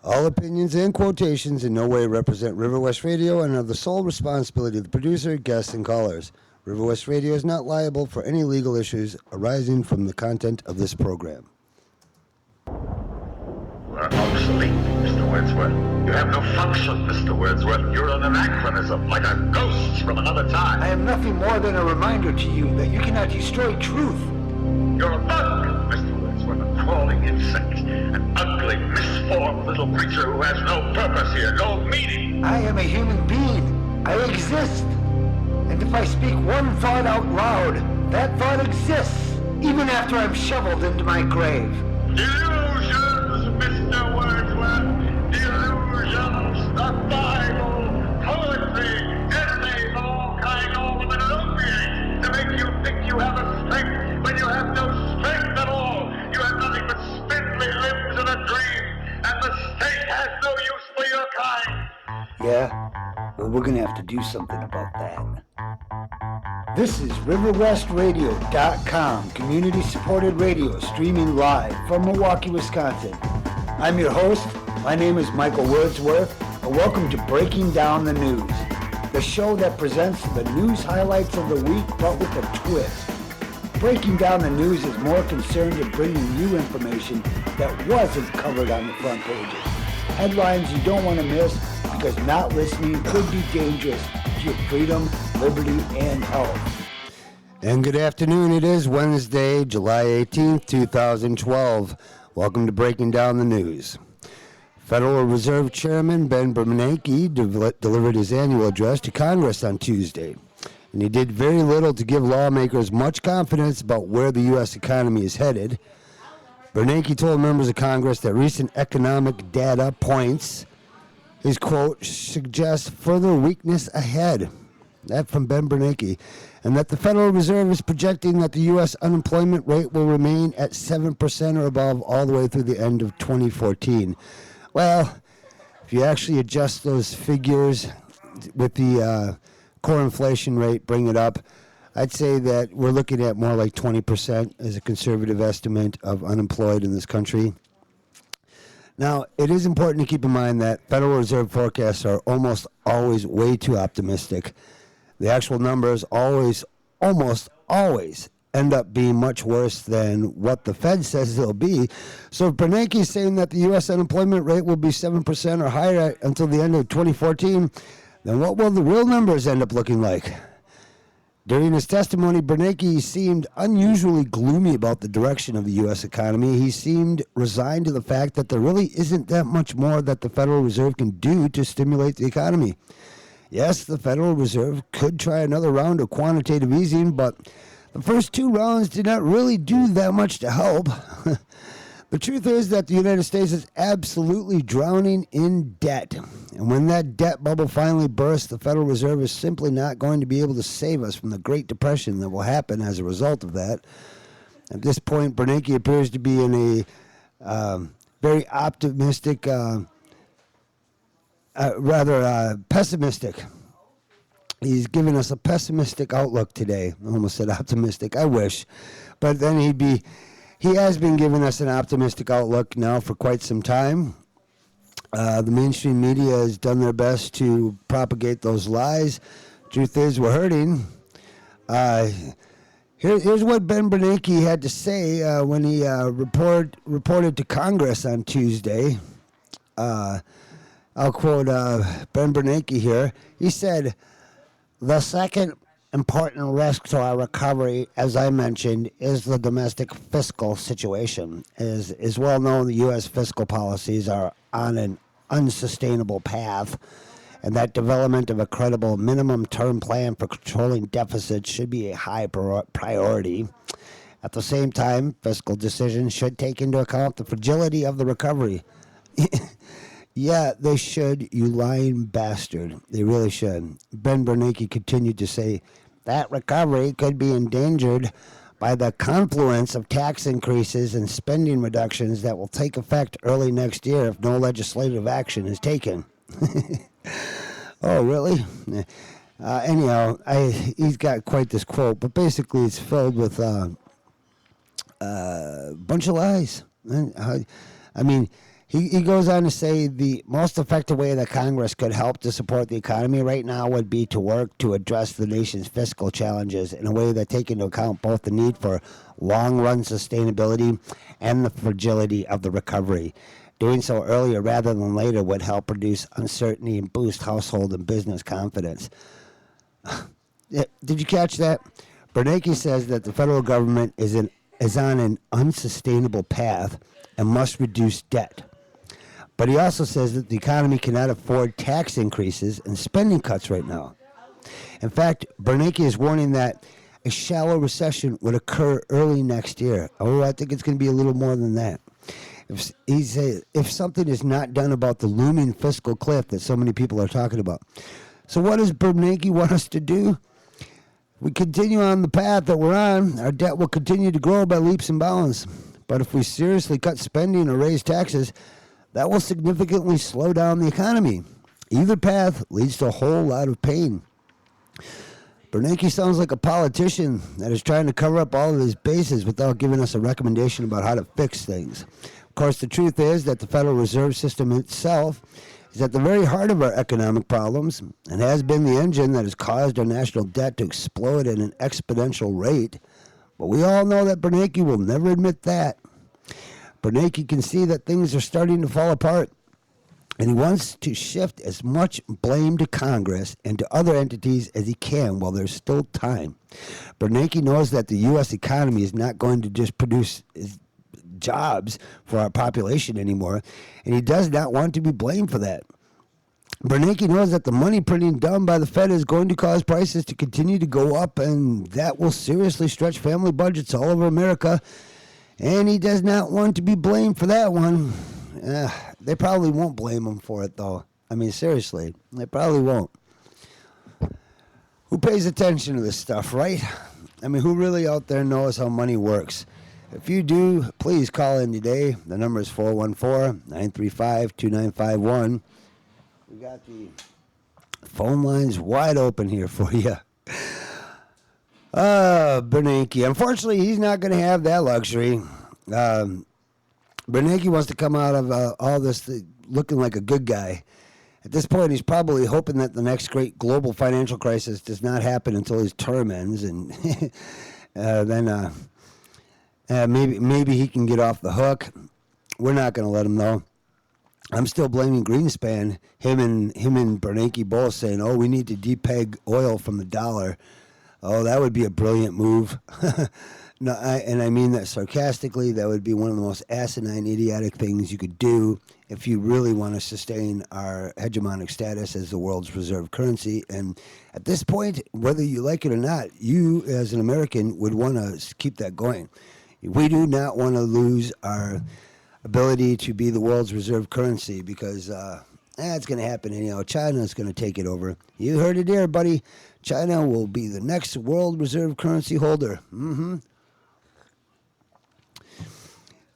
All opinions and quotations in no way represent River West Radio and are the sole responsibility of the producer, guests, and callers. River West Radio is not liable for any legal issues arising from the content of this program. Obsolete, Mr. Wordsworth. You have no function, Mr. Wordsworth. You're an anachronism, like a ghost from another time. I am nothing more than a reminder to you that you cannot destroy truth. You're a bug, Mr. Wordsworth, a crawling insect, an ugly, misformed little creature who has no purpose here, no meaning. I am a human being. I exist. And if I speak one thought out loud, that thought exists, even after I'm shoveled into my grave. Delusions, Mr. Wordsworth. Delusions. The Bible, poetry, essays of all kinds, all of it opiate to make you think you have a strength when you have no strength at all. You have nothing but spindly limbs and a dream, and the state has no use for your kind. Yeah? Well, we're gonna have to do something about that. This is RiverWestRadio.com, community-supported radio, streaming live from Milwaukee, Wisconsin. I'm your host. My name is Michael Wordsworth, and welcome to Breaking Down the News, the show that presents the news highlights of the week, but with a twist. Breaking Down the News is more concerned in bringing you information that wasn't covered on the front pages. Headlines you don't want to miss, because not listening could be dangerous to your freedom, liberty, and health. And good afternoon. It is Wednesday, July 18th, 2012. Welcome to Breaking Down the News. Federal Reserve Chairman Ben Bernanke delivered his annual address to Congress on Tuesday, and he did very little to give lawmakers much confidence about where the U.S. economy is headed. Bernanke told members of Congress that recent economic data points, his quote, suggests further weakness ahead. That from Ben Bernanke. And that the Federal Reserve is projecting that the U.S. unemployment rate will remain at 7% or above all the way through the end of 2014. Well, if you actually adjust those figures with the core inflation rate, bring it up, I'd say that we're looking at more like 20% as a conservative estimate of unemployed in this country. Now, it is important to keep in mind that Federal Reserve forecasts are almost always way too optimistic. The actual numbers almost always end up being much worse than what the Fed says they'll be. So if Bernanke is saying that the U.S. unemployment rate will be 7% or higher until the end of 2014, then what will the real numbers end up looking like? During his testimony, Bernanke seemed unusually gloomy about the direction of the U.S. economy. He seemed resigned to the fact that there really isn't that much more that the Federal Reserve can do to stimulate the economy. Yes, the Federal Reserve could try another round of quantitative easing, but the first two rounds did not really do that much to help. The truth is that the United States is absolutely drowning in debt. And when that debt bubble finally bursts, the Federal Reserve is simply not going to be able to save us from the Great Depression that will happen as a result of that. At this point, Bernanke appears to be in a very optimistic, pessimistic. He's giving us a pessimistic outlook today. I almost said optimistic. I wish. But then he has been giving us an optimistic outlook now for quite some time. The mainstream media has done their best to propagate those lies. Truth is, we're hurting. Here's what Ben Bernanke had to say when he reported to Congress on Tuesday. I'll quote Ben Bernanke here. He said, "The second important risk to our recovery, as I mentioned, is the domestic fiscal situation. As is well known, the U.S. fiscal policies are on an unsustainable path, and that development of a credible minimum term plan for controlling deficits should be a high priority. At the same time, fiscal decisions should take into account the fragility of the recovery." Yeah, they should, you lying bastard. They really should. Ben Bernanke continued to say, that recovery could be endangered by the confluence of tax increases and spending reductions that will take effect early next year if no legislative action is taken. Oh, really? Anyhow, he's got quite this quote, but basically it's filled with a bunch of lies. I mean, He goes on to say the most effective way that Congress could help to support the economy right now would be to work to address the nation's fiscal challenges in a way that take into account both the need for long-run sustainability and the fragility of the recovery. Doing so earlier rather than later would help reduce uncertainty and boost household and business confidence. Yeah, did you catch that? Bernanke says that the federal government is on an unsustainable path and must reduce debt. But he also says that the economy cannot afford tax increases and spending cuts right now. In fact, Bernanke is warning that a shallow recession would occur early next year. Oh, I think it's going to be a little more than that. If something is not done about the looming fiscal cliff that so many people are talking about. So what does Bernanke want us to do? We continue on the path that we're on, our debt will continue to grow by leaps and bounds. But if we seriously cut spending or raise taxes, that will significantly slow down the economy. Either path leads to a whole lot of pain. Bernanke sounds like a politician that is trying to cover up all of his bases without giving us a recommendation about how to fix things. Of course, the truth is that the Federal Reserve System itself is at the very heart of our economic problems and has been the engine that has caused our national debt to explode at an exponential rate. But we all know that Bernanke will never admit that. Bernanke can see that things are starting to fall apart, and he wants to shift as much blame to Congress and to other entities as he can while there's still time. Bernanke knows that the U.S. economy is not going to just produce jobs for our population anymore, and he does not want to be blamed for that. Bernanke knows that the money printing done by the Fed is going to cause prices to continue to go up, and that will seriously stretch family budgets all over America. And he does not want to be blamed for that one. They probably won't blame him for it, though. I mean, seriously, they probably won't. Who pays attention to this stuff, right? I mean, who really out there knows how money works? If you do, please call in today. The number is 414-935-2951. We got the phone lines wide open here for you. Bernanke. Unfortunately, he's not going to have that luxury. Bernanke wants to come out of all this looking like a good guy. At this point, he's probably hoping that the next great global financial crisis does not happen until his term ends, and then maybe he can get off the hook. We're not going to let him, though. I'm still blaming Greenspan. Him and Bernanke both saying, "Oh, we need to depeg oil from the dollar." Oh, that would be a brilliant move. No, I mean that sarcastically. That would be one of the most asinine, idiotic things you could do if you really want to sustain our hegemonic status as the world's reserve currency. And at this point, whether you like it or not, you as an American would want to keep that going. We do not want to lose our ability to be the world's reserve currency because it's going to happen anyhow. China's going to take it over. You heard it here, buddy. China will be the next world reserve currency holder.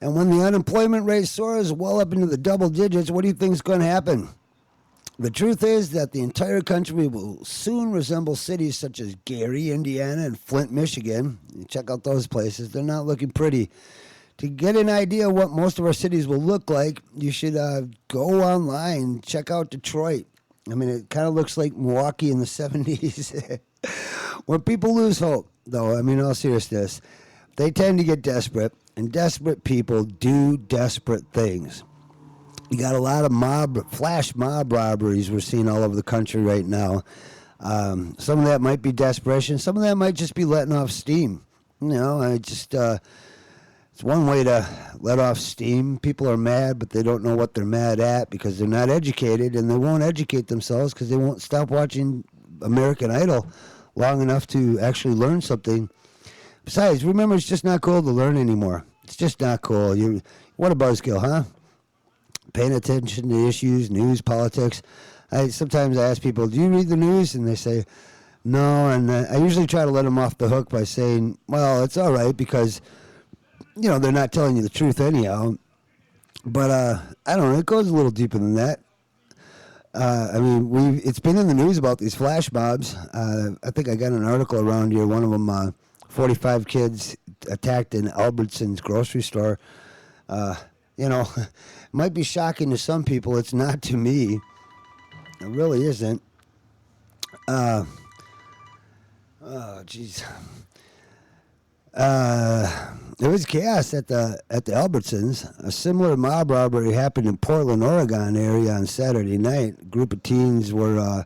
And when the unemployment rate soars well up into the double digits, what do you think is going to happen? The truth is that the entire country will soon resemble cities such as Gary, Indiana, and Flint, Michigan. You check out those places. They're not looking pretty. To get an idea of what most of our cities will look like, you should go online, check out Detroit. I mean, it kind of looks like Milwaukee in the 70s. When people lose hope, though, I mean, in all seriousness, they tend to get desperate, and desperate people do desperate things. You got a lot of flash mob robberies we're seeing all over the country right now. Some of that might be desperation. Some of that might just be letting off steam. You know, it's one way to let off steam. People are mad, but they don't know what they're mad at because they're not educated, and they won't educate themselves because they won't stop watching American Idol long enough to actually learn something. Besides, remember, it's just not cool to learn anymore. It's just not cool. What a buzzkill, huh? Paying attention to issues, news, politics. Sometimes I ask people, do you read the news? And they say, no. And I usually try to let them off the hook by saying, well, it's all right because, you know, they're not telling you the truth anyhow. But I don't know. It goes a little deeper than that. I mean, it's been in the news about these flash mobs. I think I got an article around here. One of them, 45 kids attacked in Albertson's grocery store. you know, it might be shocking to some people. It's not to me. It really isn't. Oh, jeez. There was chaos at the Albertsons. A similar mob robbery happened in Portland, Oregon area on Saturday night. A group of teens were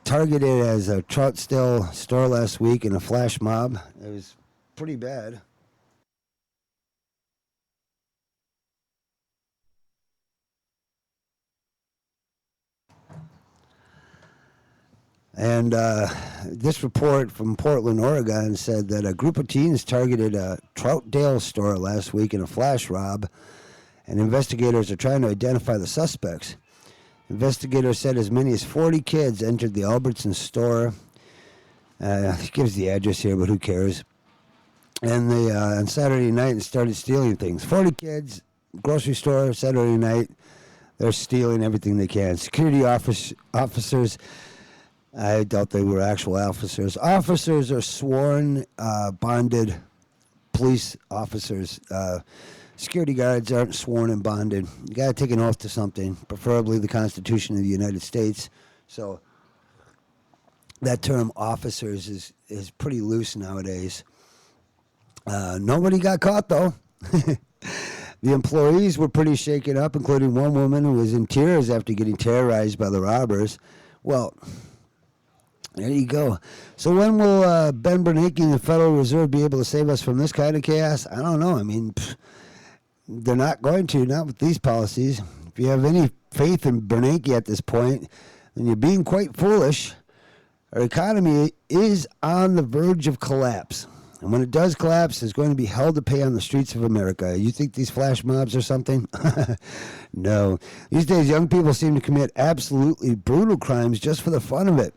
targeted as a Troutdale store last week in a flash mob. It was pretty bad. And this report from Portland, Oregon said that a group of teens targeted a Troutdale store last week in a flash rob, and investigators are trying to identify the suspects. Investigators said as many as 40 kids entered the Albertson store. It gives the address here, but who cares? And they on Saturday night and started stealing things. 40 kids, grocery store, Saturday night. They're stealing everything they can. Security officers, I doubt they were actual officers. Officers are sworn, bonded police officers. Security guards aren't sworn and bonded. You got to take an oath to something, preferably the Constitution of the United States. So that term officers is pretty loose nowadays. Nobody got caught, though. The employees were pretty shaken up, including one woman who was in tears after getting terrorized by the robbers. Well, there you go. So when will Ben Bernanke and the Federal Reserve be able to save us from this kind of chaos? I don't know. I mean, they're not going to, not with these policies. If you have any faith in Bernanke at this point, then you're being quite foolish. Our economy is on the verge of collapse. And when it does collapse, it's going to be hell to pay on the streets of America. You think these flash mobs are something? No. These days, young people seem to commit absolutely brutal crimes just for the fun of it.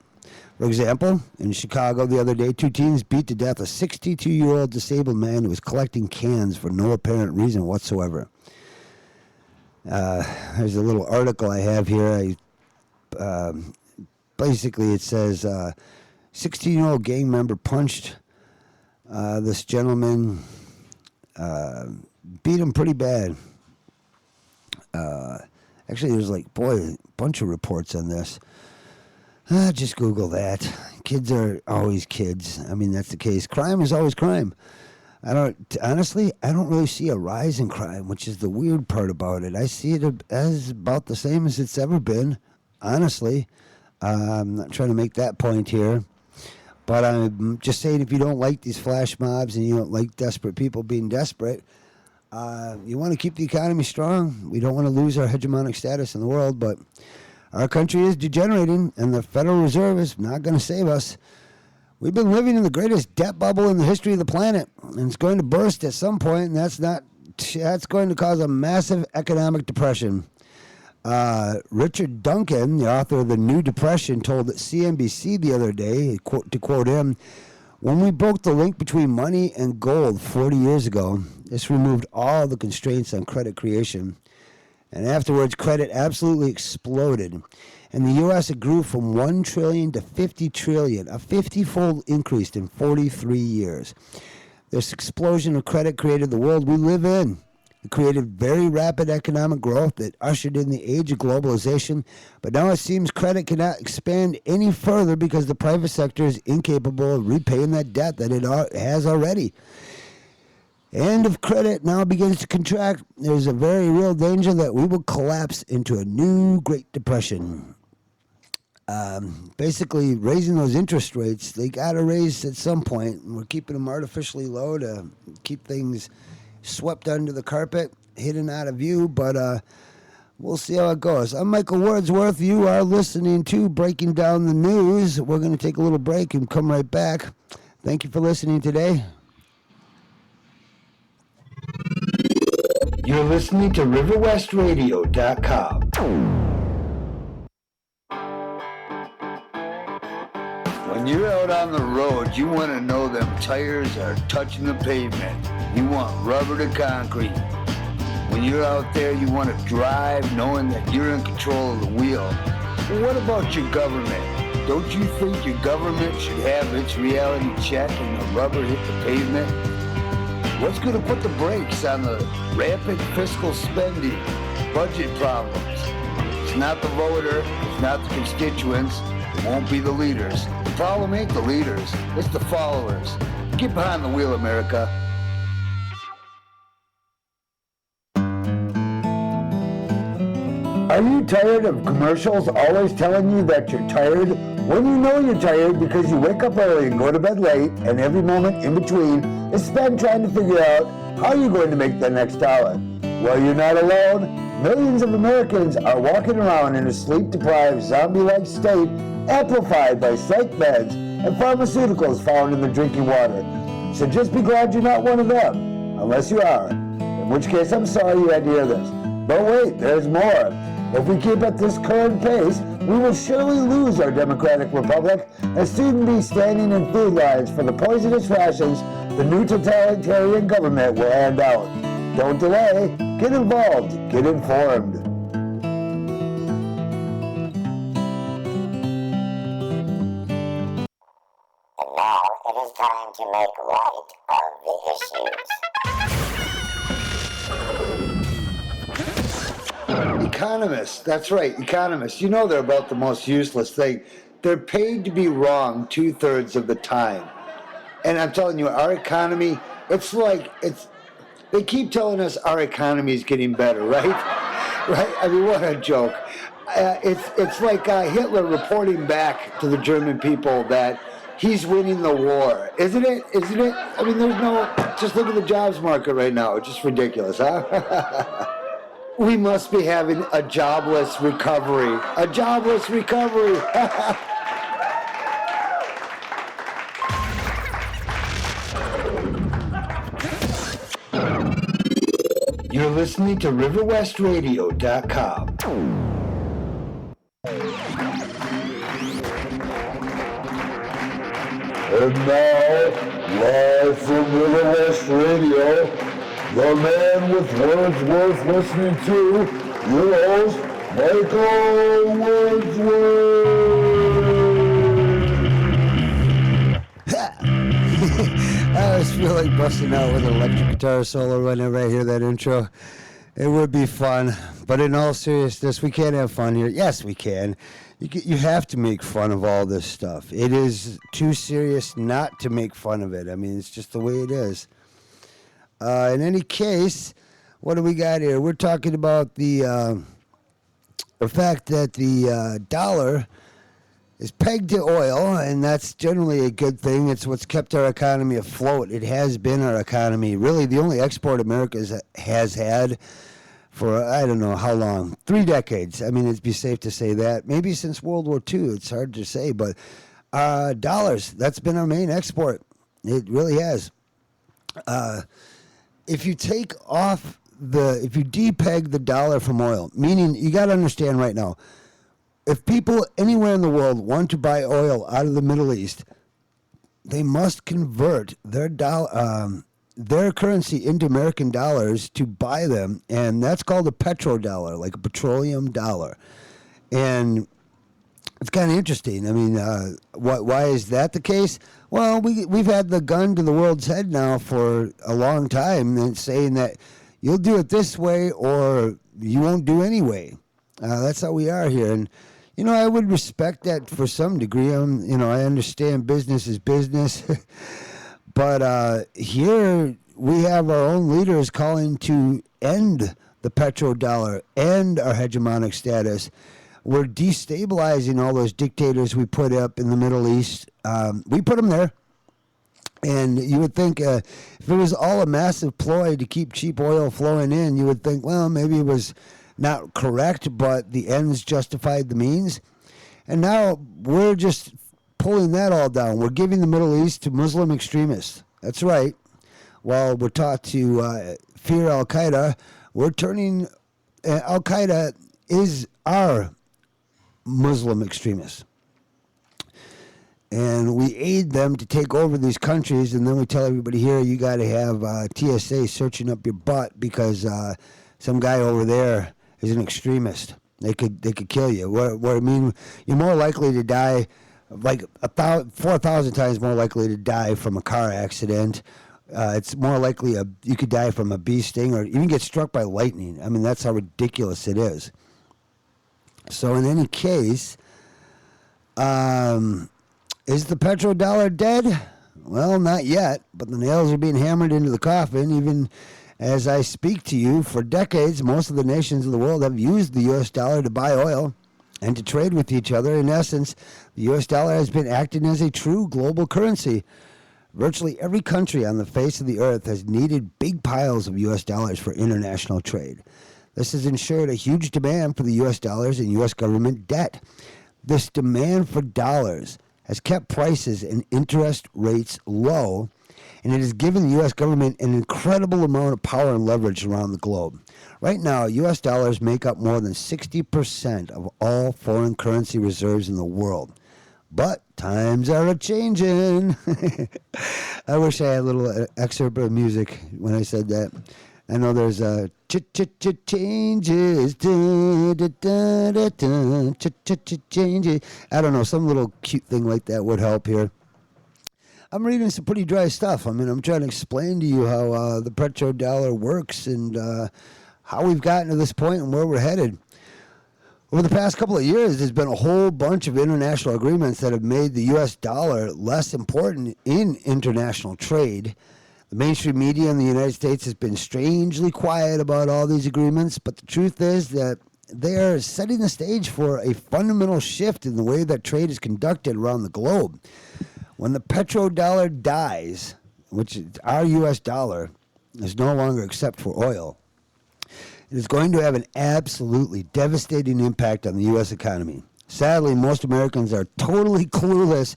For example, in Chicago the other day, 2 teens beat to death a 62-year-old disabled man who was collecting cans for no apparent reason whatsoever. There's a little article I have here. Basically, it says 16-year-old gang member punched this gentleman, beat him pretty bad. Actually, there's a bunch of reports on this. Just Google that. Kids are always kids. I mean, that's the case. Crime is always crime. Honestly, I don't really see a rise in crime, which is the weird part about it. I see it as about the same as it's ever been, honestly. I'm not trying to make that point here. But I'm just saying, if you don't like these flash mobs and you don't like desperate people being desperate, you want to keep the economy strong. We don't want to lose our hegemonic status in the world, but our country is degenerating, and the Federal Reserve is not going to save us. We've been living in the greatest debt bubble in the history of the planet, and it's going to burst at some point, and that's going to cause a massive economic depression. Richard Duncan, the author of The New Depression, told CNBC the other day, to quote him, "When we broke the link between money and gold 40 years ago, this removed all the constraints on credit creation. And afterwards, credit absolutely exploded. In the U.S., it grew from $1 trillion to $50 trillion, a 50-fold increase in 43 years. This explosion of credit created the world we live in. It created very rapid economic growth that ushered in the age of globalization. But now it seems credit cannot expand any further because the private sector is incapable of repaying that debt that it has already. And if credit now begins to contract, there's a very real danger that we will collapse into a new Great Depression." Basically, raising those interest rates, they got to raise at some point. We're keeping them artificially low to keep things swept under the carpet, hidden out of view, but we'll see how it goes. I'm Michael Wordsworth. You are listening to Breaking Down the News. We're going to take a little break and come right back. Thank you for listening today. You're listening to RiverWestRadio.com. When you're out on the road, you want to know them tires are touching the pavement. You want rubber to concrete. When you're out there, you want to drive knowing that you're in control of the wheel. Well, what about your government? Don't you think your government should have its reality check and the rubber hit the pavement? What's going to put the brakes on the rampant fiscal spending, budget problems? It's not the voter, it's not the constituents, it won't be the leaders. The problem ain't the leaders, it's the followers. Get behind the wheel, America. Are you tired of commercials always telling you that you're tired? When you know you're tired because you wake up early and go to bed late, and every moment in between is spent trying to figure out how you're going to make the next dollar. Well, you're not alone. Millions of Americans are walking around in a sleep-deprived, zombie-like state, amplified by psych meds and pharmaceuticals found in the drinking water. So just be glad you're not one of them, unless you are. In which case, I'm sorry you had to hear this. But wait, there's more. If we keep at this current pace, we will surely lose our democratic republic and soon be standing in food lines for the poisonous rations the new totalitarian government will hand out. Don't delay. Get involved. Get informed. And now it is time to make light of the issues. Economists, that's right, economists. You know they're about the most useless thing. They're paid to be wrong 2/3 of the time. And I'm telling you, our economy, they keep telling us our economy is getting better, right? Right? I mean, what a joke. It's like Hitler reporting back to the German people that he's winning the war. Isn't it? Isn't it? I mean, just look at the jobs market right now. It's just ridiculous, huh? We must be having a jobless recovery. A jobless recovery. You're listening to RiverWestRadio.com. And now, live from River West Radio, the man with words worth listening to, your host, Michael Wordsworth. I always feel like busting out with an electric guitar solo whenever I hear that intro. It would be fun, but in all seriousness, we can't have fun here. Yes, we can. You have to make fun of all this stuff. It is too serious not to make fun of it. I mean, it's just the way it is. In any case, what do we got here? We're talking about the fact that the dollar is pegged to oil, and that's generally a good thing. It's what's kept our economy afloat. It has been our economy. Really, the only export America has had for, I don't know how long, 3 decades. I mean, it'd be safe to say that. Maybe since World War II. It's hard to say, but dollars, that's been our main export. It really has. If you take off if you depeg the dollar from oil, meaning you got to understand right now, if people anywhere in the world want to buy oil out of the Middle East, they must convert their currency into American dollars to buy them, and that's called a petrodollar, like a petroleum dollar. And it's kind of interesting. I mean, why is that the case? Well, we've had the gun to the world's head now for a long time, and saying that you'll do it this way or you won't do anyway. That's how we are here, and I would respect that for some degree. I understand business is business, but here we have our own leaders calling to end the petrodollar, end our hegemonic status. We're destabilizing all those dictators we put up in the Middle East. We put them there. And you would think if it was all a massive ploy to keep cheap oil flowing in, you would think, well, maybe it was not correct, but the ends justified the means. And now we're just pulling that all down. We're giving the Middle East to Muslim extremists. That's right. While we're taught to fear Al-Qaeda, we're turning Al-Qaeda is our Muslim extremists. And we aid them to take over these countries, and then we tell everybody here, you got to have TSA searching up your butt because some guy over there is an extremist. They could kill you. What I mean, you're more likely to die, like 4,000 times more likely to die from a car accident It's more likely you could die from a bee sting or even get struck by lightning. I mean, that's how ridiculous it is. So in any case, is the petrodollar dead? Well, not yet, but the nails are being hammered into the coffin. Even as I speak to you, for decades, most of the nations of the world have used the U.S. dollar to buy oil and to trade with each other. In essence, the U.S. dollar has been acting as a true global currency. Virtually every country on the face of the earth has needed big piles of U.S. dollars for international trade. This has ensured a huge demand for the U.S. dollars and U.S. government debt. This demand for dollars has kept prices and interest rates low, and it has given the U.S. government an incredible amount of power and leverage around the globe. Right now, U.S. dollars make up more than 60% of all foreign currency reserves in the world. But times are a-changing. I wish I had a little excerpt of music when I said that. I know there's a changes, changes. I don't know, some little cute thing like that would help here. I'm reading some pretty dry stuff. I mean, I'm trying to explain to you how the petrodollar works and how we've gotten to this point and where we're headed. Over the past couple of years, there's been a whole bunch of international agreements that have made the U.S. dollar less important in international trade. The mainstream media in the United States has been strangely quiet about all these agreements, but the truth is that they are setting the stage for a fundamental shift in the way that trade is conducted around the globe. When the petrodollar dies, which is our U.S. dollar is no longer except for oil, it is going to have an absolutely devastating impact on the U.S. economy. Sadly, most Americans are totally clueless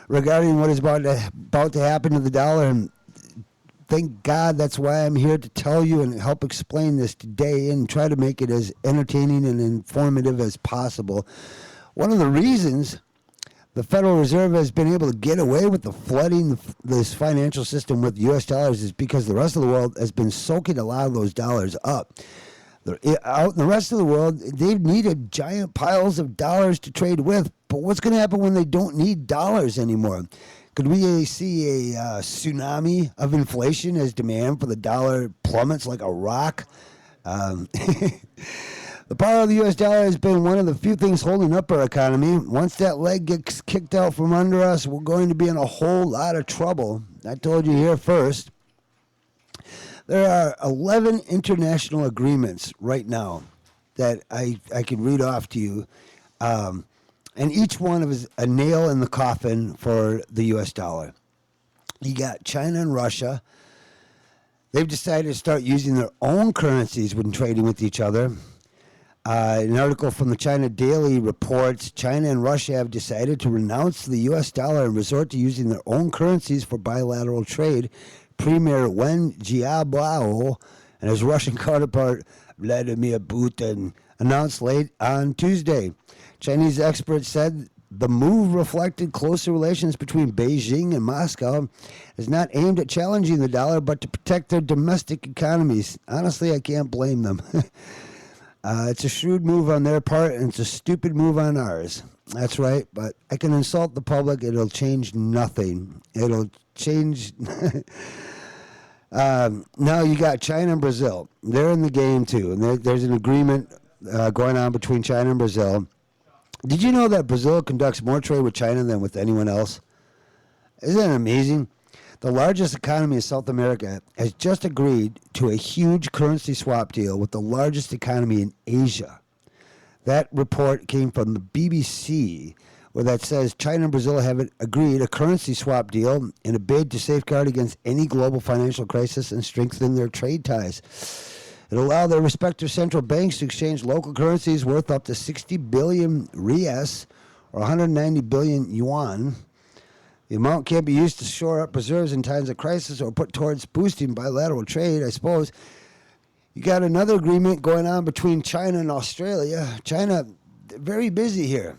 regarding what is about to happen to the dollar, and thank God that's why I'm here to tell you and help explain this today and try to make it as entertaining and informative as possible. One of the reasons the Federal Reserve has been able to get away with the flooding this financial system with U.S. dollars is because the rest of the world has been soaking a lot of those dollars up. Out in the rest of the world, they've needed giant piles of dollars to trade with, but what's going to happen when they don't need dollars anymore? Could we see a tsunami of inflation as demand for the dollar plummets like a rock? The power of the U.S. dollar has been one of the few things holding up our economy. Once that leg gets kicked out from under us, we're going to be in a whole lot of trouble. I told you here first. There are 11 international agreements right now that I can read off to you. And each one is a nail in the coffin for the U.S. dollar. You got China and Russia. They've decided to start using their own currencies when trading with each other. An article from the China Daily reports China and Russia have decided to renounce the U.S. dollar and resort to using their own currencies for bilateral trade. Premier Wen Jiabao and his Russian counterpart Vladimir Putin announced late on Tuesday. Chinese experts said the move reflected closer relations between Beijing and Moscow. Is not aimed at challenging the dollar, but to protect their domestic economies. Honestly, I can't blame them. It's a shrewd move on their part, and it's a stupid move on ours. That's right, but I can insult the public. It'll change nothing. It'll change... Now you got China and Brazil. They're in the game, too, and there's an agreement going on between China and Brazil. Did you know that Brazil conducts more trade with China than with anyone else? Isn't that amazing? The largest economy in South America has just agreed to a huge currency swap deal with the largest economy in Asia. That report came from the BBC, where that says China and Brazil have agreed a currency swap deal in a bid to safeguard against any global financial crisis and strengthen their trade ties. It'll allow their respective central banks to exchange local currencies worth up to 60 billion reais, or 190 billion yuan. The amount can't be used to shore up reserves in times of crisis or put towards boosting bilateral trade, I suppose. You got another agreement going on between China and Australia. China, very busy here.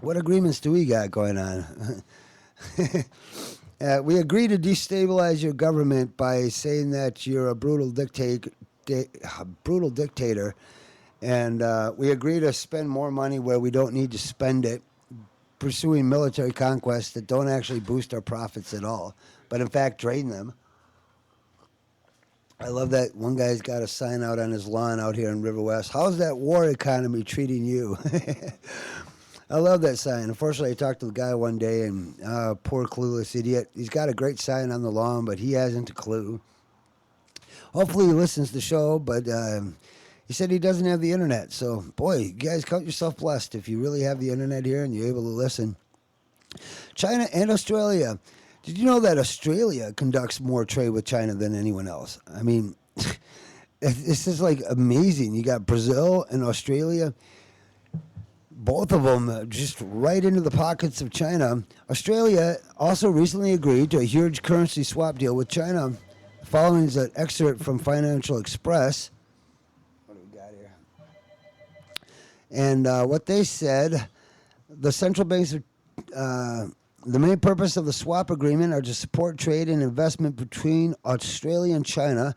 What agreements do we got going on? We agree to destabilize your government by saying that you're a brutal dictator, and we agree to spend more money where we don't need to spend it, pursuing military conquests that don't actually boost our profits at all, but in fact drain them. I love that one guy's got a sign out on his lawn out here in River West. How's that war economy treating you? I love that sign. Unfortunately, I talked to the guy one day, and poor clueless idiot. He's got a great sign on the lawn, but he hasn't a clue. Hopefully, he listens to the show, but he said he doesn't have the internet. So, boy, you guys count yourself blessed if you really have the internet here and you're able to listen. China and Australia. Did you know that Australia conducts more trade with China than anyone else? I mean, this is like amazing. You got Brazil and Australia, both of them just right into the pockets of China. Australia also recently agreed to a huge currency swap deal with China. Following is an excerpt from Financial Express. What do we got here? And what they said, the central banks are... the main purpose of the swap agreement are to support trade and investment between Australia and China,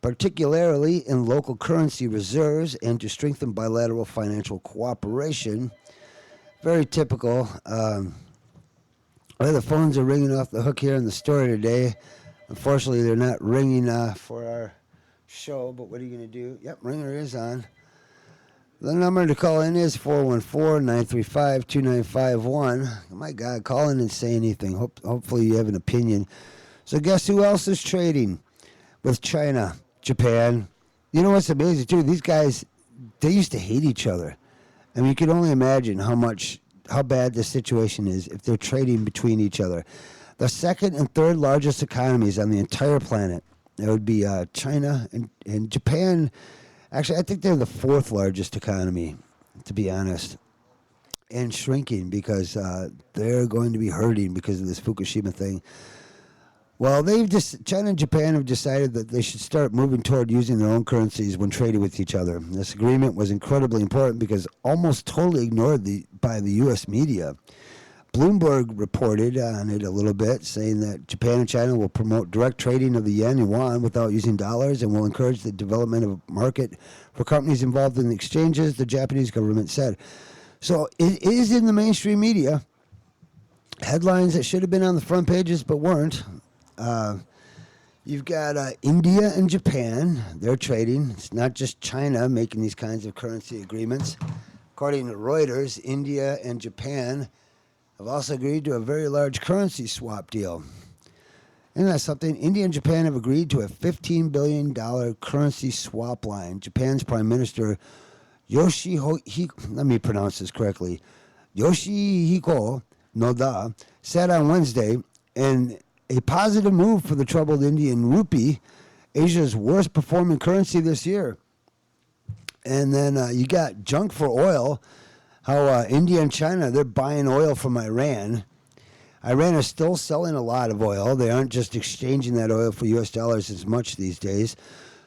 particularly in local currency reserves, and to strengthen bilateral financial cooperation. Very typical. The phones are ringing off the hook here in the store today. Unfortunately, they're not ringing for our show, but what are you going to do? Yep, ringer is on. The number to call in is 414-935-2951. My God, call in and say anything. Hopefully you have an opinion. So guess who else is trading with China, Japan? You know what's amazing, too? These guys, they used to hate each other. I mean, you can only imagine how bad the situation is if they're trading between each other. The second and third largest economies on the entire planet, that would be China and Japan. Actually, I think they're the fourth largest economy, to be honest, and shrinking because they're going to be hurting because of this Fukushima thing. Well, China and Japan have decided that they should start moving toward using their own currencies when trading with each other. This agreement was incredibly important because almost totally ignored by the U.S. media. Bloomberg reported on it a little bit, saying that Japan and China will promote direct trading of the yen and yuan without using dollars and will encourage the development of a market for companies involved in the exchanges, the Japanese government said. So it is in the mainstream media. Headlines that should have been on the front pages but weren't. You've got India and Japan. They're trading. It's not just China making these kinds of currency agreements. According to Reuters, India and Japan have also agreed to a very large currency swap deal. Isn't that something? India and Japan have agreed to a $15 billion currency swap line. Japan's Prime Minister let me pronounce this correctly, Yoshihiko Noda, said on Wednesday, in a positive move for the troubled Indian rupee, Asia's worst performing currency this year. And then you got junk for oil. How India and China, they're buying oil from Iran. Iran is still selling a lot of oil. They aren't just exchanging that oil for U.S. dollars as much these days.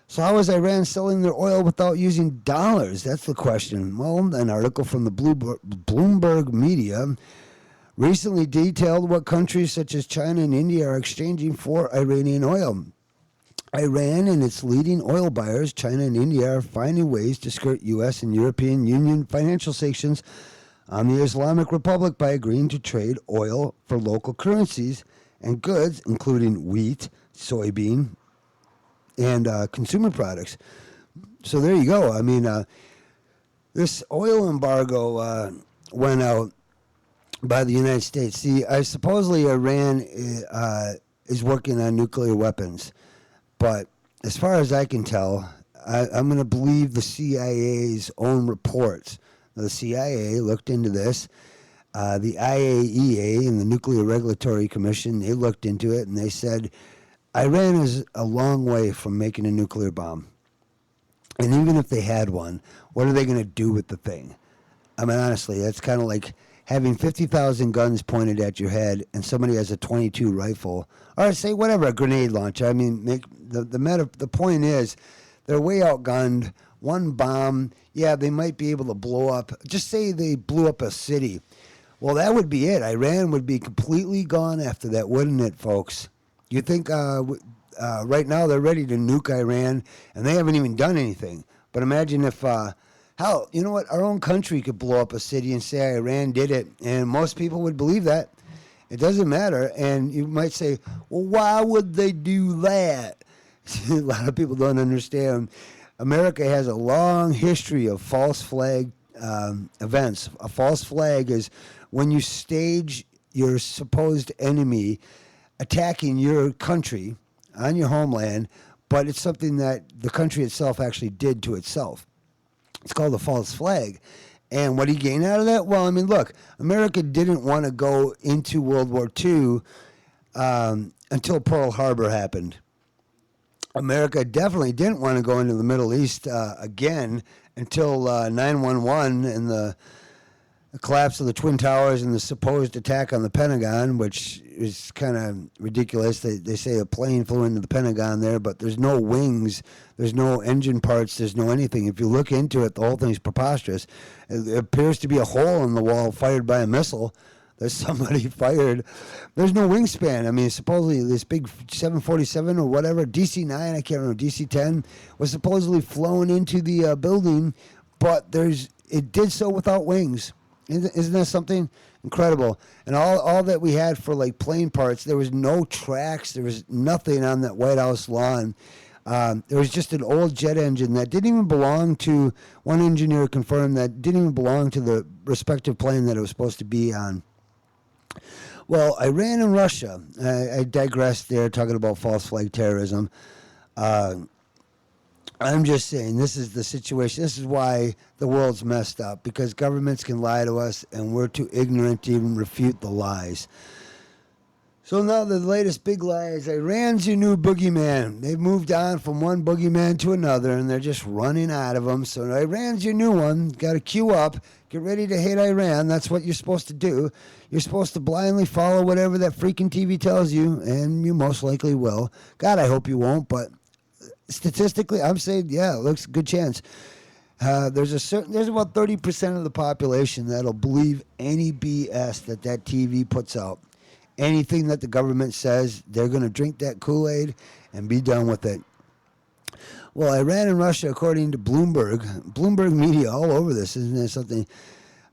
So how is Iran selling their oil without using dollars? That's the question. Well, an article from the Bloomberg media recently detailed what countries such as China and India are exchanging for Iranian oil. Iran and its leading oil buyers, China and India, are finding ways to skirt U.S. and European Union financial sanctions on the Islamic Republic by agreeing to trade oil for local currencies and goods, including wheat, soybean, and consumer products. So there you go. I mean, this oil embargo went out by the United States. See, supposedly Iran is working on nuclear weapons. But as far as I can tell, I'm going to believe the CIA's own reports. Now, the CIA looked into this. The IAEA and the Nuclear Regulatory Commission, they looked into it, and they said Iran is a long way from making a nuclear bomb. And even if they had one, what are they going to do with the thing? I mean, honestly, that's kind of like having 50,000 guns pointed at your head and somebody has a .22 rifle, or say whatever, a grenade launcher. I mean, the point is, they're way outgunned. One bomb, yeah, they might be able to blow up. Just say they blew up a city. Well, that would be it. Iran would be completely gone after that, wouldn't it, folks? You think right now they're ready to nuke Iran, and they haven't even done anything. But imagine if... hell, you know what? Our own country could blow up a city and say Iran did it, and most people would believe that. It doesn't matter. And you might say, well, why would they do that? a lot of people don't understand. America has a long history of false flag events. A false flag is when you stage your supposed enemy attacking your country on your homeland, but it's something that the country itself actually did to itself. It's called a false flag. And what do you gain out of that? Well, I mean, look, America didn't want to go into World War II until Pearl Harbor happened. America definitely didn't want to go into the Middle East again until 9/11 and the collapse of the Twin Towers and the supposed attack on the Pentagon, which is kind of ridiculous. They say a plane flew into the Pentagon there, but there's no wings, there's no engine parts, there's no anything. If you look into it, the whole thing's preposterous. It appears to be a hole in the wall fired by a missile. There's somebody fired. There's no wingspan. I mean, supposedly this big 747 or whatever, DC-9, I can't remember, DC-10, was supposedly flown into the building, but it did so without wings. Isn't that something incredible? And all that we had for like plane parts, there was no tracks. There was nothing on that White House lawn. There was just an old jet engine that didn't even belong to, one engineer confirmed that didn't even belong to the respective plane that it was supposed to be on. Well, Iran and Russia, I digressed there talking about false flag terrorism. I'm just saying this is the situation. This is why the world's messed up, because governments can lie to us and we're too ignorant to even refute the lies. So now the latest big lie is Iran's your new boogeyman. They've moved on from one boogeyman to another, and they're just running out of them. So Iran's your new one. Got to queue up. Get ready to hate Iran. That's what you're supposed to do. You're supposed to blindly follow whatever that freaking TV tells you, and you most likely will. God, I hope you won't, but statistically, I'm saying, yeah, it looks a good chance. There's about 30% of the population that'll believe any BS that TV puts out. Anything that the government says, they're going to drink that Kool-Aid and be done with it. Well, Iran and Russia, according to Bloomberg media all over this, isn't there something?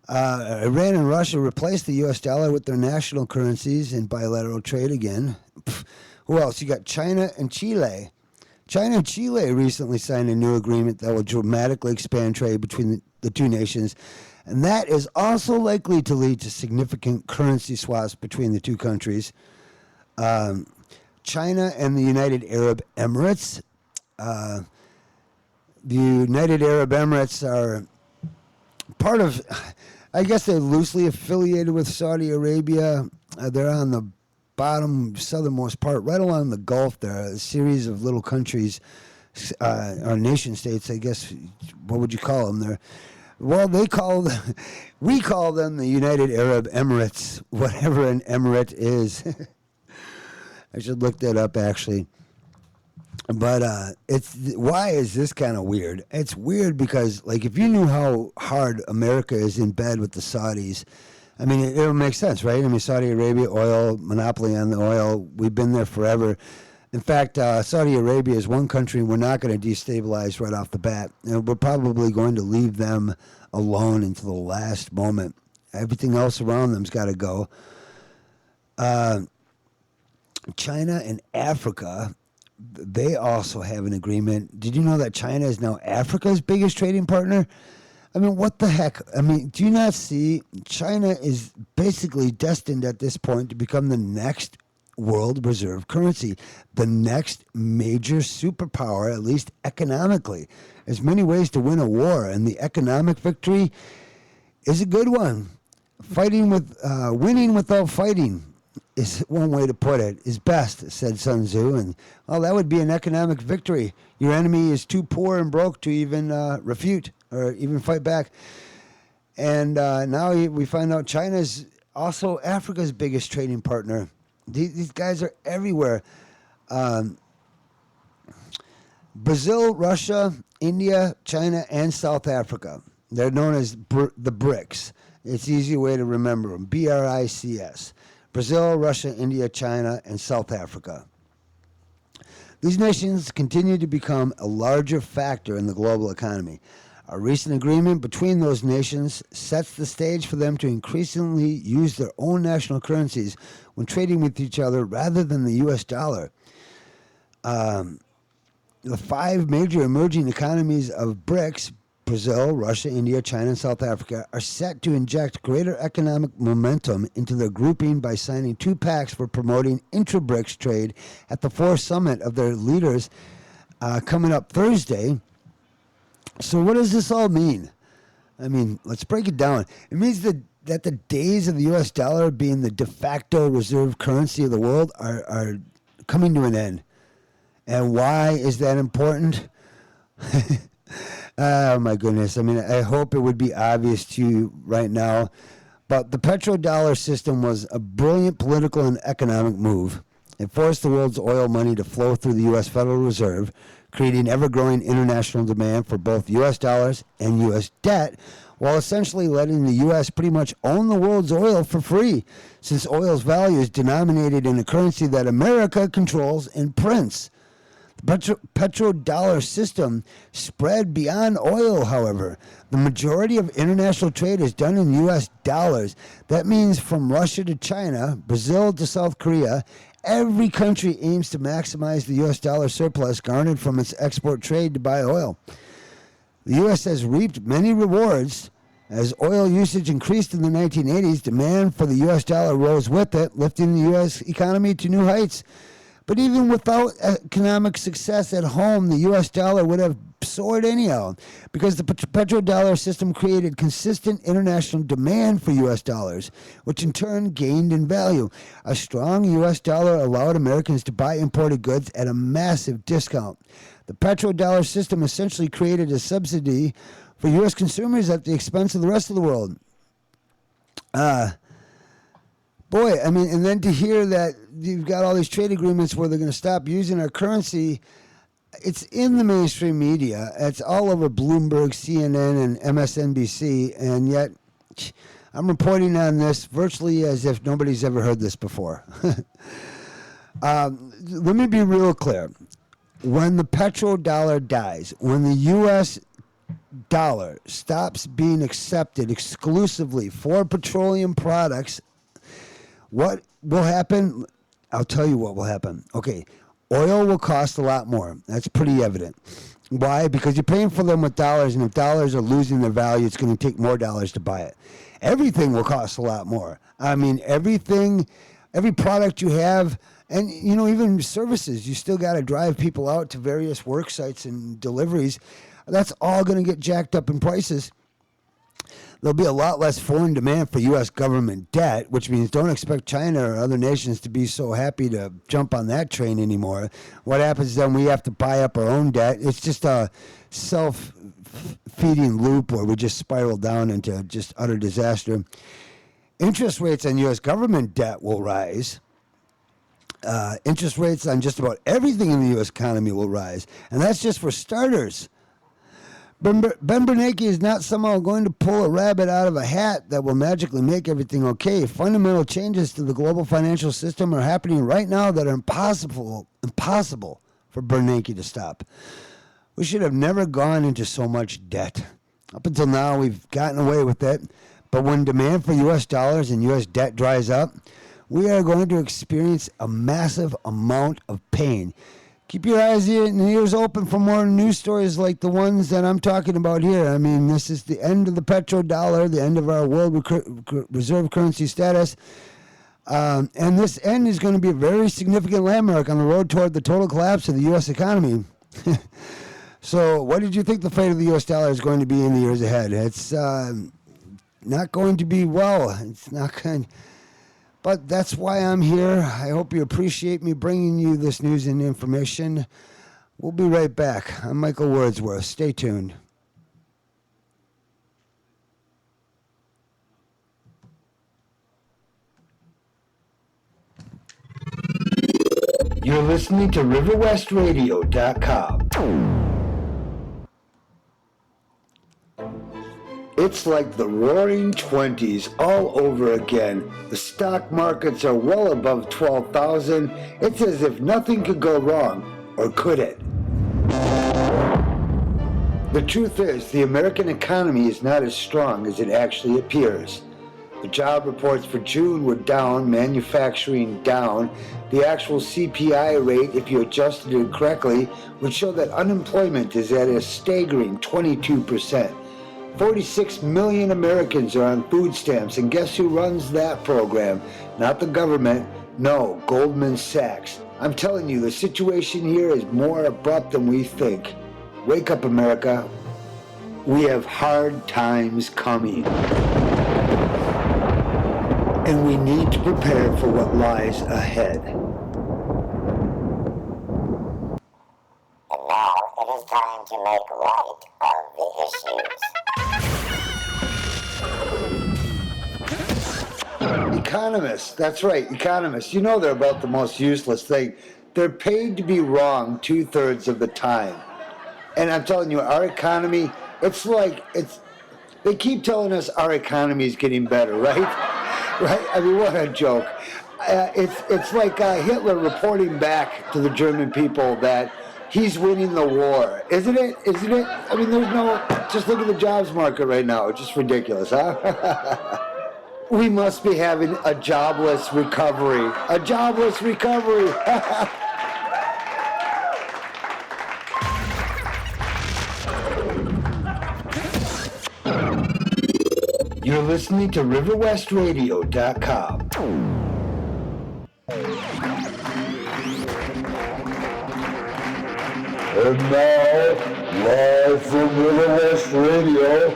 Iran and Russia replaced the U.S. dollar with their national currencies in bilateral trade again. Who else? You got China and Chile. China and Chile recently signed a new agreement that will dramatically expand trade between the two nations. And that is also likely to lead to significant currency swaps between the two countries. China and the United Arab Emirates. The United Arab Emirates are part of, I guess they're loosely affiliated with Saudi Arabia. They're on the bottom southernmost part, right along the Gulf there, a series of little countries, or nation states, I guess. What would you call them there? Well, we call them the United Arab Emirates, whatever an emirate is. I should look that up, actually. But why is this kind of weird? It's weird because, like, if you knew how hard America is in bed with the Saudis, I mean, it would make sense, right? I mean, Saudi Arabia, oil, monopoly on the oil, we've been there forever. In fact, Saudi Arabia is one country we're not going to destabilize right off the bat. And we're probably going to leave them alone until the last moment. Everything else around them's got to go. China and Africa, they also have an agreement. Did you know that China is now Africa's biggest trading partner? I mean, what the heck? I mean, do you not see China is basically destined at this point to become the next world reserve currency, the next major superpower, at least economically. There's many ways to win a war, and the economic victory is a good one. Winning without fighting is one way to put it, is best, said Sun Tzu. And, well, that would be an economic victory. Your enemy is too poor and broke to even refute or even fight back. And now we find out China's also Africa's biggest trading partner. These guys are everywhere. Brazil, Russia, India, China, and South Africa. They're known as the BRICS. It's an easy way to remember them. BRICS. Brazil, Russia, India, China, and South Africa. These nations continue to become a larger factor in the global economy. A recent agreement between those nations sets the stage for them to increasingly use their own national currencies when trading with each other rather than the U.S. dollar. the five major emerging economies of BRICS, Brazil, Russia, India, China, and South Africa, are set to inject greater economic momentum into their grouping by signing 2 pacts for promoting intra-BRICS trade at the 4th summit of their leaders coming up Thursday. So what does this all mean? I mean, let's break it down. It means that the days of the U.S. dollar being the de facto reserve currency of the world are coming to an end. And why is that important? Oh, my goodness. I mean, I hope it would be obvious to you right now. But the petrodollar system was a brilliant political and economic move. It forced the world's oil money to flow through the U.S. Federal Reserve, creating ever-growing international demand for both U.S. dollars and U.S. debt, while essentially letting the U.S. pretty much own the world's oil for free, since oil's value is denominated in a currency that America controls and prints. The petrodollar system spread beyond oil, however. The majority of international trade is done in U.S. dollars. That means from Russia to China, Brazil to South Korea, every country aims to maximize the U.S. dollar surplus garnered from its export trade to buy oil. The U.S. has reaped many rewards. As oil usage increased in the 1980s, demand for the U.S. dollar rose with it, lifting the U.S. economy to new heights. But even without economic success at home, the U.S. dollar would have soared anyhow, because the petrodollar system created consistent international demand for U.S. dollars, which in turn gained in value. A strong U.S. dollar allowed Americans to buy imported goods at a massive discount. The petrodollar system essentially created a subsidy for U.S. consumers at the expense of the rest of the world. Boy, I mean, and then to hear that you've got all these trade agreements where they're going to stop using our currency, it's in the mainstream media. It's all over Bloomberg, CNN, and MSNBC, and yet I'm reporting on this virtually as if nobody's ever heard this before. Let me be real clear. When the petrodollar dies, when the U.S. dollar stops being accepted exclusively for petroleum products, what will happen? I'll tell you what will happen. Okay, oil will cost a lot more. That's pretty evident. Why? Because you're paying for them with dollars, and if dollars are losing their value, it's going to take more dollars to buy it. Everything will cost a lot more. I mean, everything, every product you have, and, you know, even services, you still got to drive people out to various work sites and deliveries. That's all going to get jacked up in prices. There'll be a lot less foreign demand for U.S. government debt, which means don't expect China or other nations to be so happy to jump on that train anymore. What happens then? We have to buy up our own debt. It's just a self-feeding loop where we just spiral down into just utter disaster. Interest rates on U.S. government debt will rise. Interest rates on just about everything in the U.S. economy will rise. And that's just for starters. Ben Bernanke is not somehow going to pull a rabbit out of a hat that will magically make everything okay. Fundamental changes to the global financial system are happening right now that are impossible for Bernanke to stop. We should have never gone into so much debt. Up until now, we've gotten away with it. But when demand for U.S. dollars and U.S. debt dries up, we are going to experience a massive amount of pain. Keep your eyes and ears open for more news stories like the ones that I'm talking about here. I mean, this is the end of the petrodollar, the end of our world reserve currency status. And this end is going to be a very significant landmark on the road toward the total collapse of the U.S. economy. So what did you think the fate of the U.S. dollar is going to be in the years ahead? It's not going to be well. It's not going. But that's why I'm here. I hope you appreciate me bringing you this news and information. We'll be right back. I'm Michael Wordsworth. Stay tuned. You're listening to RiverWestRadio.com. It's like the roaring 20s all over again. The stock markets are well above 12,000. It's as if nothing could go wrong, or could it? The truth is, the American economy is not as strong as it actually appears. The job reports for June were down, manufacturing down. The actual CPI rate, if you adjusted it correctly, would show that unemployment is at a staggering 22%. 46 million Americans are on food stamps, and guess who runs that program? Not the government, no, Goldman Sachs. I'm telling you, the situation here is more abrupt than we think. Wake up, America. We have hard times coming. And we need to prepare for what lies ahead. And now it is time to make light of the issues. Economists, that's right, economists. You know they're about the most useless thing. They're paid to be wrong 2/3 of the time. And I'm telling you, our economy, they keep telling us our economy is getting better, right? Right? I mean, what a joke. It's like Hitler reporting back to the German people that he's winning the war. Isn't it? Isn't it? I mean, just look at the jobs market right now. It's just ridiculous, huh? We must be having a jobless recovery. A jobless recovery. You're listening to RiverWestRadio.com. And now, live from River West Radio,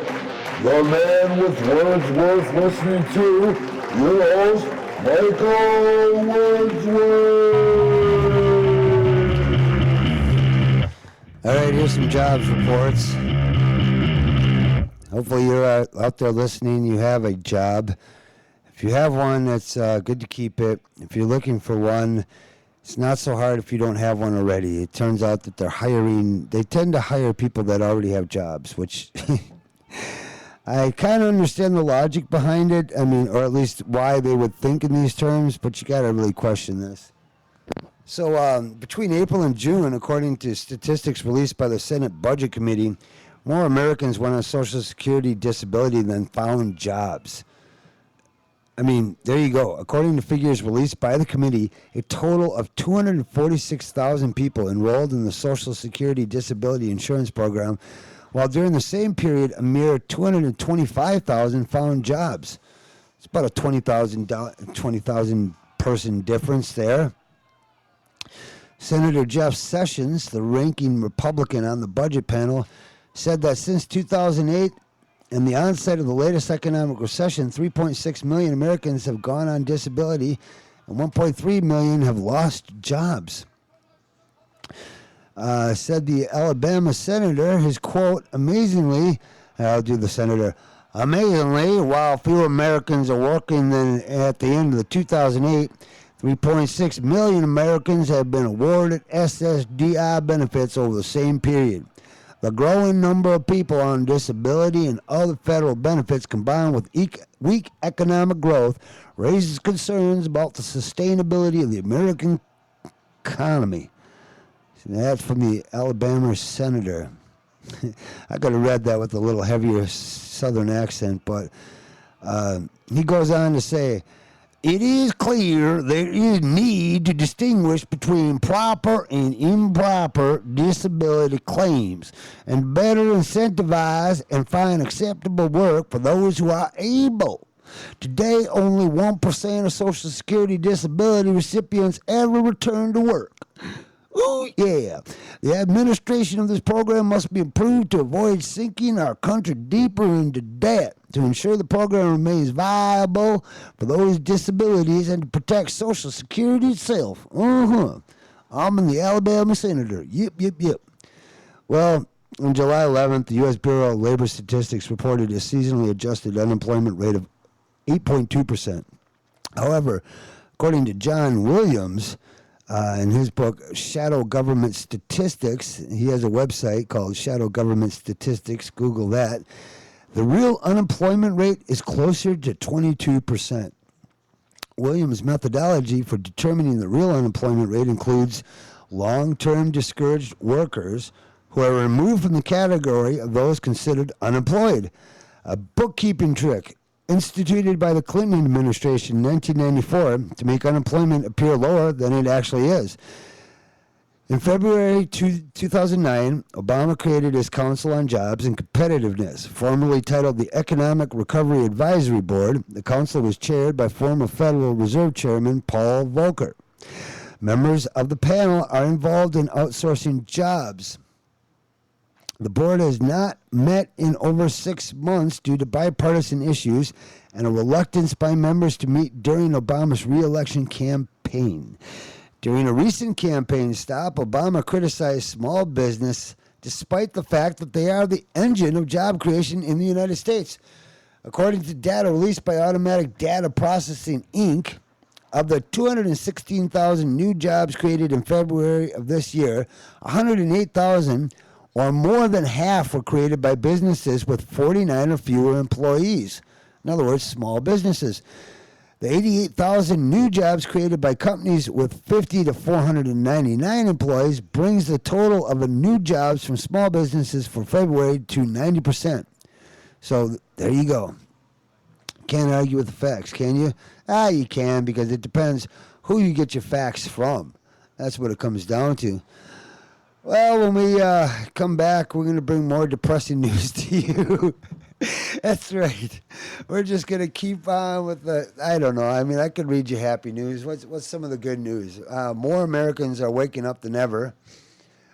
the man with words worth listening to, your host, Michael Wordsworth. All right, here's some jobs reports. Hopefully you're out there listening. You have a job. If you have one, it's good to keep it. If you're looking for one, it's not so hard if you don't have one already. It turns out that they tend to hire people that already have jobs, which I kind of understand the logic behind it. I mean, or at least why they would think in these terms, but you got to really question this. So between April and June, according to statistics released by the Senate Budget Committee, more Americans went on Social Security disability than found jobs. I mean, there you go. According to figures released by the committee, a total of 246,000 people enrolled in the Social Security Disability Insurance Program, while during the same period, a mere 225,000 found jobs. It's about a 20,000 person difference there. Senator Jeff Sessions, the ranking Republican on the budget panel, said that since 2008 and the onset of the latest economic recession, 3.6 million Americans have gone on disability and 1.3 million have lost jobs. Said the Alabama senator, his quote, amazingly, while fewer Americans are working than at the end of the 2008, 3.6 million Americans have been awarded SSDI benefits over the same period. The growing number of people on disability and other federal benefits combined with weak economic growth raises concerns about the sustainability of the American economy. So that's from the Alabama senator. I could have read that with a little heavier southern accent, but he goes on to say, it is clear there is need to distinguish between proper and improper disability claims and better incentivize and find acceptable work for those who are able. Today, only 1% of Social Security disability recipients ever return to work. Ooh, yeah. The administration of this program must be improved to avoid sinking our country deeper into debt, to ensure the program remains viable for those disabilities, and to protect Social Security itself. I'm the Alabama senator. Yep. Well, on July 11th, the U.S. Bureau of Labor Statistics reported a seasonally adjusted unemployment rate of 8.2%. However, according to John Williams, in his book, Shadow Government Statistics, he has a website called Shadow Government Statistics. Google that. The real unemployment rate is closer to 22%. Williams' methodology for determining the real unemployment rate includes long-term discouraged workers who are removed from the category of those considered unemployed. A bookkeeping trick. instituted by the Clinton administration in 1994 to make unemployment appear lower than it actually is. In February 2009, Obama created his Council on Jobs and Competitiveness, formerly titled the Economic Recovery Advisory Board. The council was chaired by former Federal Reserve Chairman Paul Volcker. Members of the panel are involved in outsourcing jobs. The board has not met in over 6 months due to bipartisan issues and a reluctance by members to meet during Obama's re-election campaign. During a recent campaign stop, Obama criticized small business despite the fact that they are the engine of job creation in the United States. According to data released by Automatic Data Processing, Inc., of the 216,000 new jobs created in February of this year, 108,000 or more than half were created by businesses with 49 or fewer employees. In other words, small businesses. The 88,000 new jobs created by companies with 50 to 499 employees brings the total of the new jobs from small businesses for February to 90%. So there you go. Can't argue with the facts, can you? You can, because it depends who you get your facts from. That's what it comes down to. Well, when we come back, we're going to bring more depressing news to you. That's right. We're just going to keep on with the, I don't know. I mean, I could read you happy news. What's some of the good news? More Americans are waking up than ever,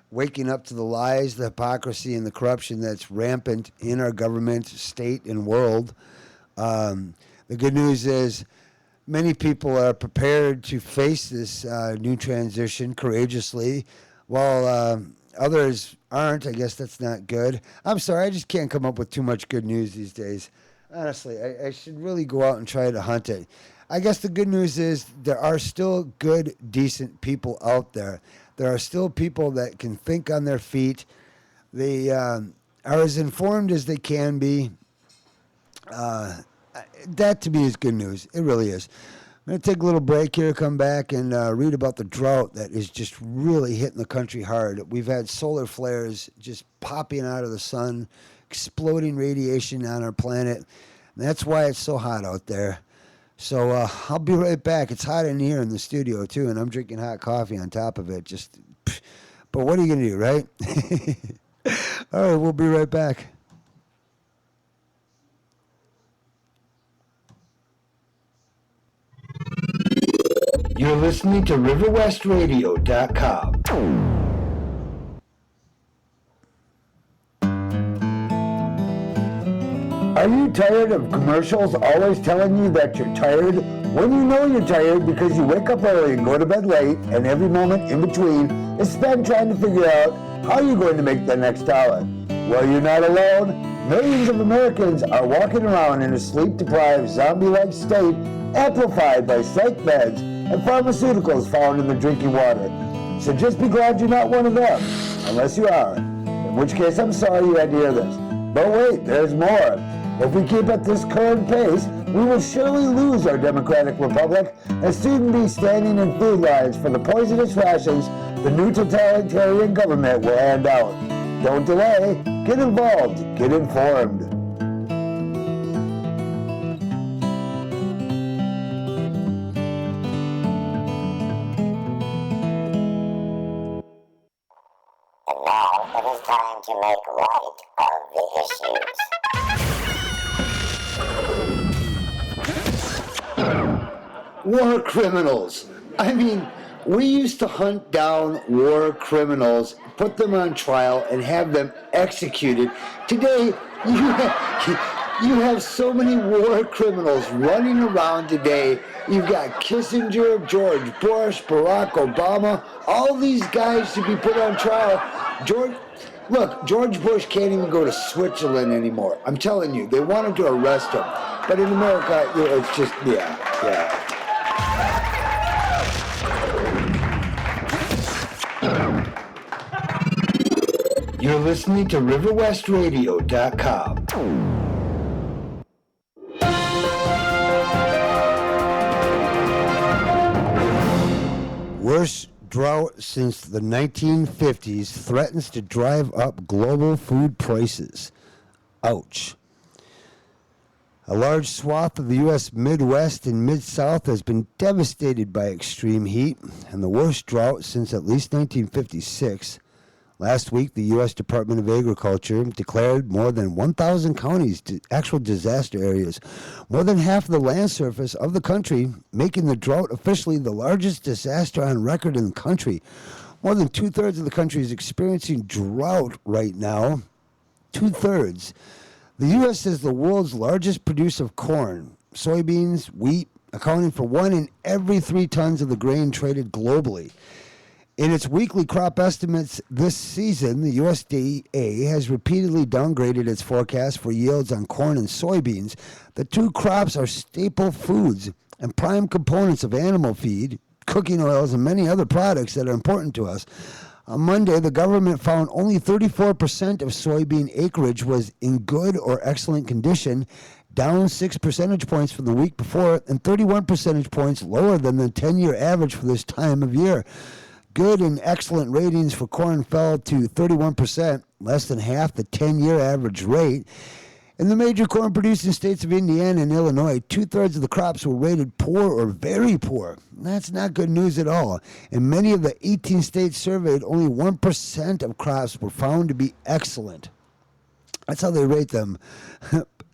waking up to the lies, the hypocrisy, and the corruption that's rampant in our government, state, and world. The good news is many people are prepared to face this new transition courageously, while others aren't. I guess that's not good. I'm sorry, I just can't come up with too much good news these days. Honestly, I should really go out and try to hunt it. I guess the good news is there are still good, decent people out there. There are still people that can think on their feet. They are as informed as they can be. That to me is good news. It really is. I'm going to take a little break here, come back, and read about the drought that is just really hitting the country hard. We've had solar flares just popping out of the sun, exploding radiation on our planet. And that's why it's so hot out there. So I'll be right back. It's hot in here in the studio, too, and I'm drinking hot coffee on top of it. But what are you going to do, right? All right, we'll be right back. You're listening to RiverWestRadio.com. Are you tired of commercials always telling you that you're tired? When you know you're tired because you wake up early and go to bed late, and every moment in between is spent trying to figure out how you're going to make the next dollar. Well, you're not alone. Millions of Americans are walking around in a sleep-deprived, zombie-like state, amplified by psych meds and pharmaceuticals found in the drinking water. So just be glad you're not one of them, unless you are. In which case, I'm sorry you had to hear this. But wait, there's more. If we keep at this current pace, we will surely lose our democratic republic and soon be standing in food lines for the poisonous rations the new totalitarian government will hand out. Don't delay. Get involved. Get informed. And now it is time to make light of the issues. War criminals. I mean, we used to hunt down war criminals, put them on trial, and have them executed. Today, you have so many war criminals running around today. You've got Kissinger, George Bush, Barack Obama. All these guys should be put on trial. George Bush can't even go to Switzerland anymore. I'm telling you, they wanted to arrest him. But in America, it's just, yeah. You're listening to RiverWestRadio.com. Worst drought since the 1950s threatens to drive up global food prices. Ouch. A large swath of the U.S. Midwest and Mid-South has been devastated by extreme heat and the worst drought since at least 1956. Last week, the U.S. Department of Agriculture declared more than 1,000 counties actual disaster areas, more than half of the land surface of the country, making the drought officially the largest disaster on record in the country. More than two-thirds of the country is experiencing drought right now. Two-thirds. The U.S. is the world's largest producer of corn, soybeans, wheat, accounting for 1 in every 3 tons of the grain traded globally. In its weekly crop estimates this season, the USDA has repeatedly downgraded its forecast for yields on corn and soybeans. The two crops are staple foods and prime components of animal feed, cooking oils, and many other products that are important to us. On Monday, the government found only 34% of soybean acreage was in good or excellent condition, down 6 percentage points from the week before, and 31 percentage points lower than the 10-year average for this time of year. Good and excellent ratings for corn fell to 31%, less than half the 10-year average rate. In the major corn-producing states of Indiana and Illinois, two-thirds of the crops were rated poor or very poor. That's not good news at all. In many of the 18 states surveyed, only 1% of crops were found to be excellent. That's how they rate them.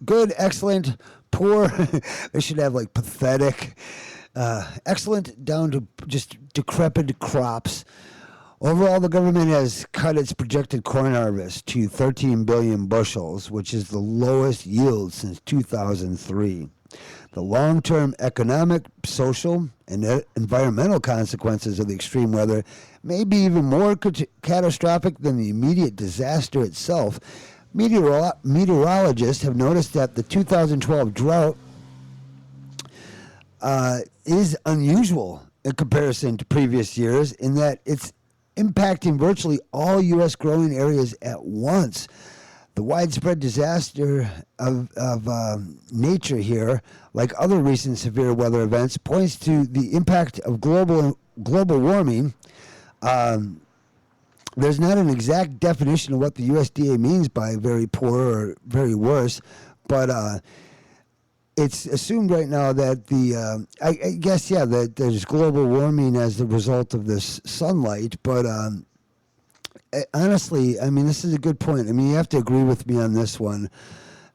Good, excellent, poor. They should have like pathetic. Excellent down to just decrepit crops. Overall, the government has cut its projected corn harvest to 13 billion bushels, which is the lowest yield since 2003. The long-term economic, social, and environmental consequences of the extreme weather may be even more catastrophic than the immediate disaster itself. Meteorologists have noticed that the 2012 drought is unusual in comparison to previous years in that it's impacting virtually all U.S. growing areas at once. The widespread disaster of nature here, like other recent severe weather events, points to the impact of global warming. There's not an exact definition of what the USDA means by very poor or very worse, but it's assumed right now that I guess, that there's global warming as the result of this sunlight. But honestly, I mean, this is a good point. I mean, you have to agree with me on this one,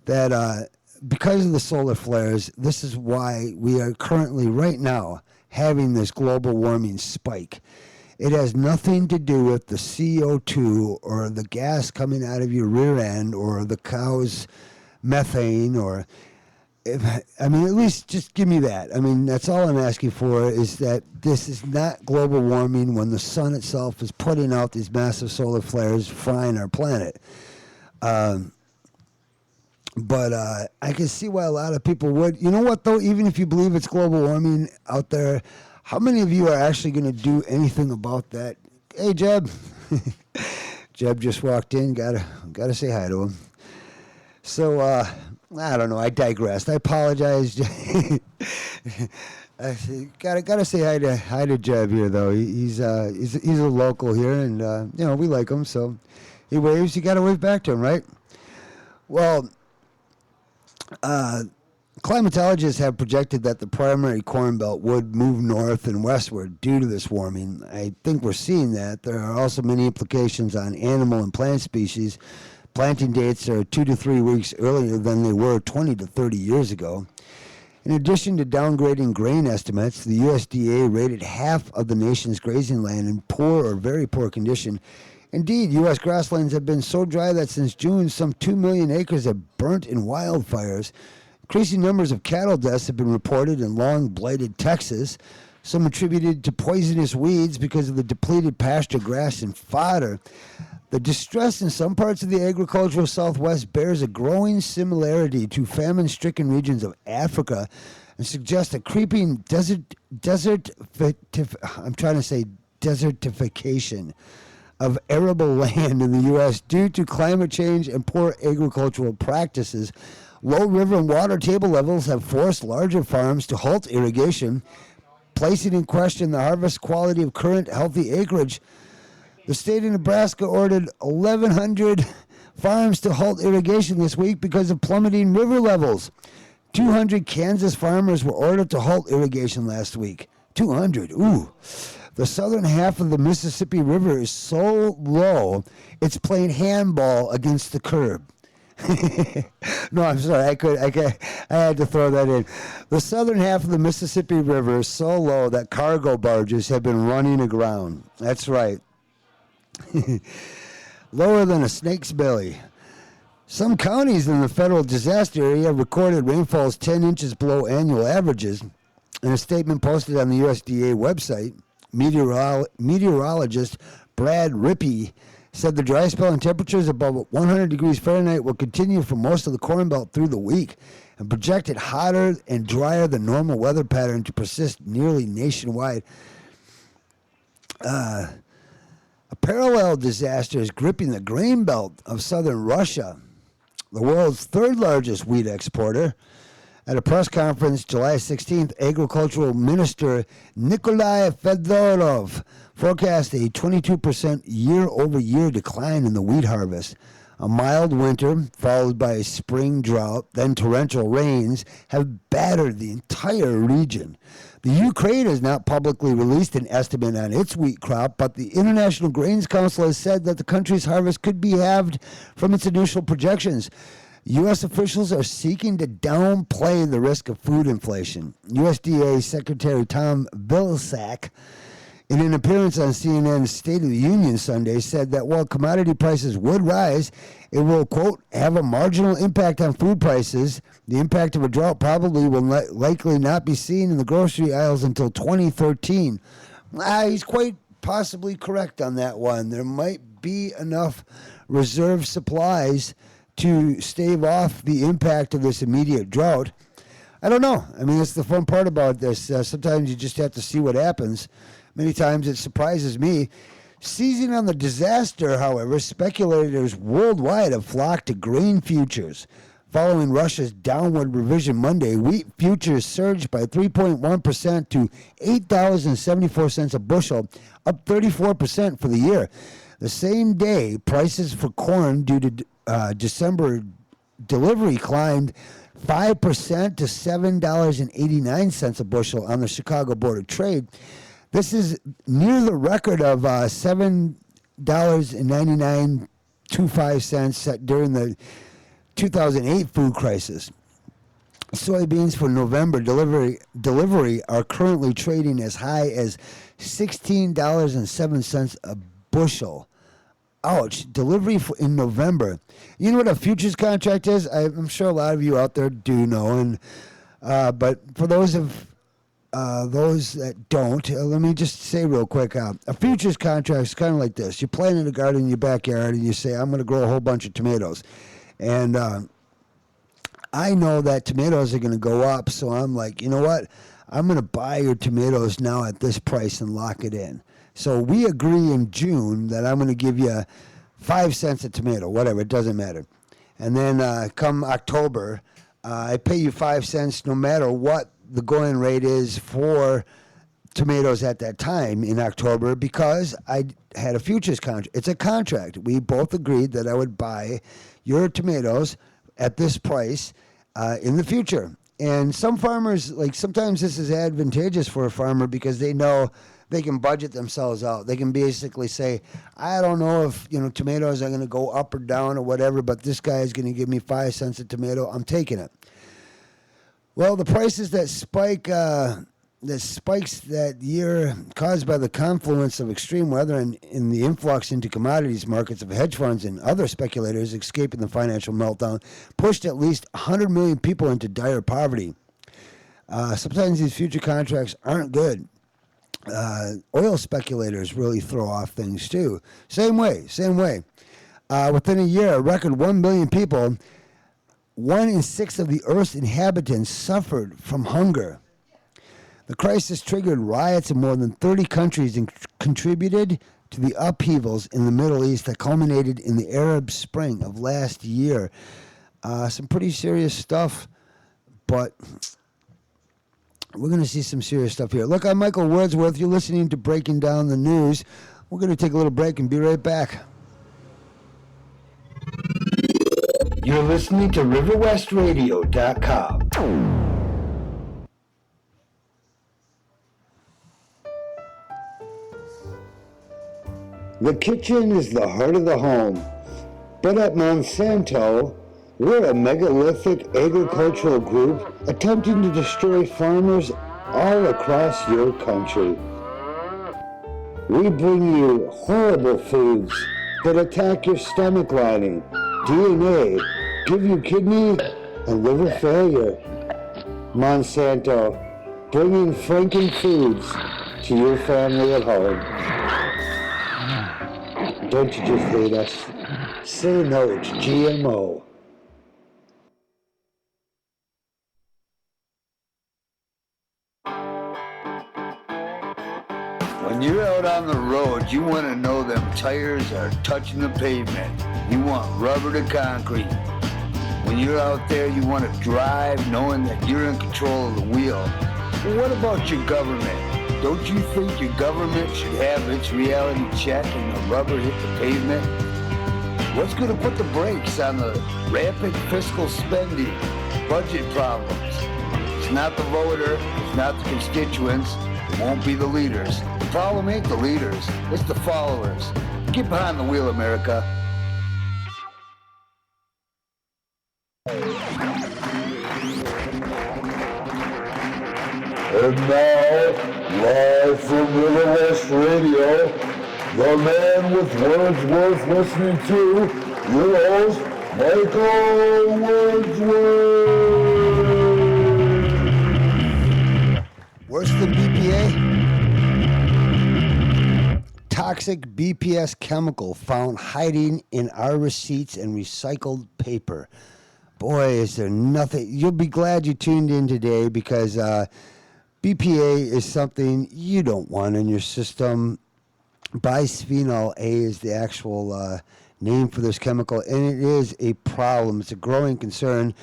that because of the solar flares, this is why we are currently, right now, having this global warming spike. It has nothing to do with the CO2 or the gas coming out of your rear end or the cow's methane or... at least just give me that. I mean, that's all I'm asking for, is that this is not global warming when the sun itself is putting out these massive solar flares frying our planet. But I can see why a lot of people would. You know what, though? Even if you believe it's global warming out there, how many of you are actually going to do anything about that? Hey, Jeb. Jeb just walked in. Gotta say hi to him. So, I don't know. I digressed. I apologize. Gotta say hi to Jeb here, though. He's a local here, and we like him. So he waves. You gotta wave back to him, right? Well, climatologists have projected that the primary corn belt would move north and westward due to this warming. I think we're seeing that. There are also many implications on animal and plant species. Planting dates are 2 to 3 weeks earlier than they were 20 to 30 years ago. In addition to downgrading grain estimates, the USDA rated half of the nation's grazing land in poor or very poor condition. Indeed, U.S. grasslands have been so dry that since June, some 2 million acres have burnt in wildfires. Increasing numbers of cattle deaths have been reported in long blighted Texas, some attributed to poisonous weeds because of the depleted pasture grass and fodder. The distress in some parts of the agricultural Southwest bears a growing similarity to famine-stricken regions of Africa and suggests a creeping desertification of arable land in the U.S. due to climate change and poor agricultural practices. Low river and water table levels have forced larger farms to halt irrigation, placing in question the harvest quality of current healthy acreage. The state of Nebraska ordered 1,100 farms to halt irrigation this week because of plummeting river levels. 200 Kansas farmers were ordered to halt irrigation last week. 200. Ooh. The southern half of the Mississippi River is so low, it's playing handball against the curb. No, I'm sorry. I had to throw that in. The southern half of the Mississippi River is so low that cargo barges have been running aground. That's right. Lower than a snake's belly. Some counties in the federal disaster area recorded rainfalls 10 inches below annual averages. In a statement posted on the USDA website, meteorologist Brad Rippey said the dry spell and temperatures above 100 degrees Fahrenheit will continue for most of the Corn Belt through the week, and projected hotter and drier than normal weather pattern to persist nearly nationwide. A parallel disaster is gripping the grain belt of southern Russia, the world's third largest wheat exporter. At a press conference July 16th, Agricultural Minister Nikolai Fedorov forecast a 22% year-over-year decline in the wheat harvest. A mild winter, followed by a spring drought, then torrential rains, have battered the entire region. The Ukraine has not publicly released an estimate on its wheat crop, but the International Grains Council has said that the country's harvest could be halved from its initial projections. U.S. officials are seeking to downplay the risk of food inflation. USDA Secretary Tom Vilsack, in an appearance on CNN's State of the Union Sunday, said that while commodity prices would rise, it will, quote, have a marginal impact on food prices. The impact of a drought probably will likely not be seen in the grocery aisles until 2013. He's quite possibly correct on that one. There might be enough reserve supplies to stave off the impact of this immediate drought. I don't know. I mean, that's the fun part about this. Sometimes you just have to see what happens. Many times it surprises me. Seizing on the disaster, however, speculators worldwide have flocked to grain futures. Following Russia's downward revision Monday, wheat futures surged by 3.1% to $8.74 a bushel, up 34% for the year. The same day, prices for corn due to December delivery climbed 5% to $7.89 a bushel on the Chicago Board of Trade. This is near the record of $7.9925 set during the 2008 food crisis. Soybeans for November delivery are currently trading as high as $16.07 a bushel. Ouch, delivery in November. You know what a futures contract is? I'm sure a lot of you out there do know. And but for those that don't, let me just say real quick, a futures contract is kind of like this. You're planting a garden in your backyard and you say, I'm going to grow a whole bunch of tomatoes. And I know that tomatoes are going to go up, so I'm like, you know what? I'm going to buy your tomatoes now at this price and lock it in. So we agree in June that I'm going to give you 5 cents a tomato, whatever, it doesn't matter. And then come October, I pay you 5 cents no matter what the going rate is for tomatoes at that time in October, because I had a futures contract. It's a contract. We both agreed that I would buy your tomatoes at this price in the future. And some farmers, like sometimes this is advantageous for a farmer because they know they can budget themselves out. They can basically say, I don't know if, tomatoes are going to go up or down or whatever, but this guy is going to give me 5 cents a tomato. I'm taking it. Well, the prices that spikes that year caused by the confluence of extreme weather and in the influx into commodities markets of hedge funds and other speculators escaping the financial meltdown pushed at least 100 million people into dire poverty. Sometimes these future contracts aren't good. Oil speculators really throw off things too. Same way. Within a year, a record 1 billion people, 1 in 6 of the Earth's inhabitants, suffered from hunger. The crisis triggered riots in more than 30 countries and contributed to the upheavals in the Middle East that culminated in the Arab Spring of last year. Some pretty serious stuff, but we're going to see some serious stuff here. Look, I'm Michael Wordsworth. You're listening to Breaking Down the News. We're going to take a little break and be right back. You're listening to RiverWestRadio.com. The kitchen is the heart of the home, but at Monsanto, we're a megalithic agricultural group attempting to destroy farmers all across your country. We bring you horrible foods that attack your stomach lining, DNA, give you kidney and liver failure. Monsanto, bringing Franken foods to your family at home. Don't you just hate us? Say no to GMO. When you're out on the road, you want to know them tires are touching the pavement. You want rubber to concrete. When you're out there, you want to drive knowing that you're in control of the wheel. But what about your government? Don't you think your government should have its reality check and the rubber hit the pavement? What's going to put the brakes on the rampant fiscal spending, budget problems? It's not the voter, it's not the constituents, it won't be the leaders. The problem ain't the leaders, it's the followers. Get behind the wheel, America. And now, live from River West Radio, the man with words worth listening to, your host, Michael Wordsworth. Worse than BPA? Toxic BPS chemical found hiding in our receipts and recycled paper. Boy, is there nothing. You'll be glad you tuned in today because BPA is something you don't want in your system. Bisphenol A is the actual name for this chemical, and it is a problem. It's a growing concern.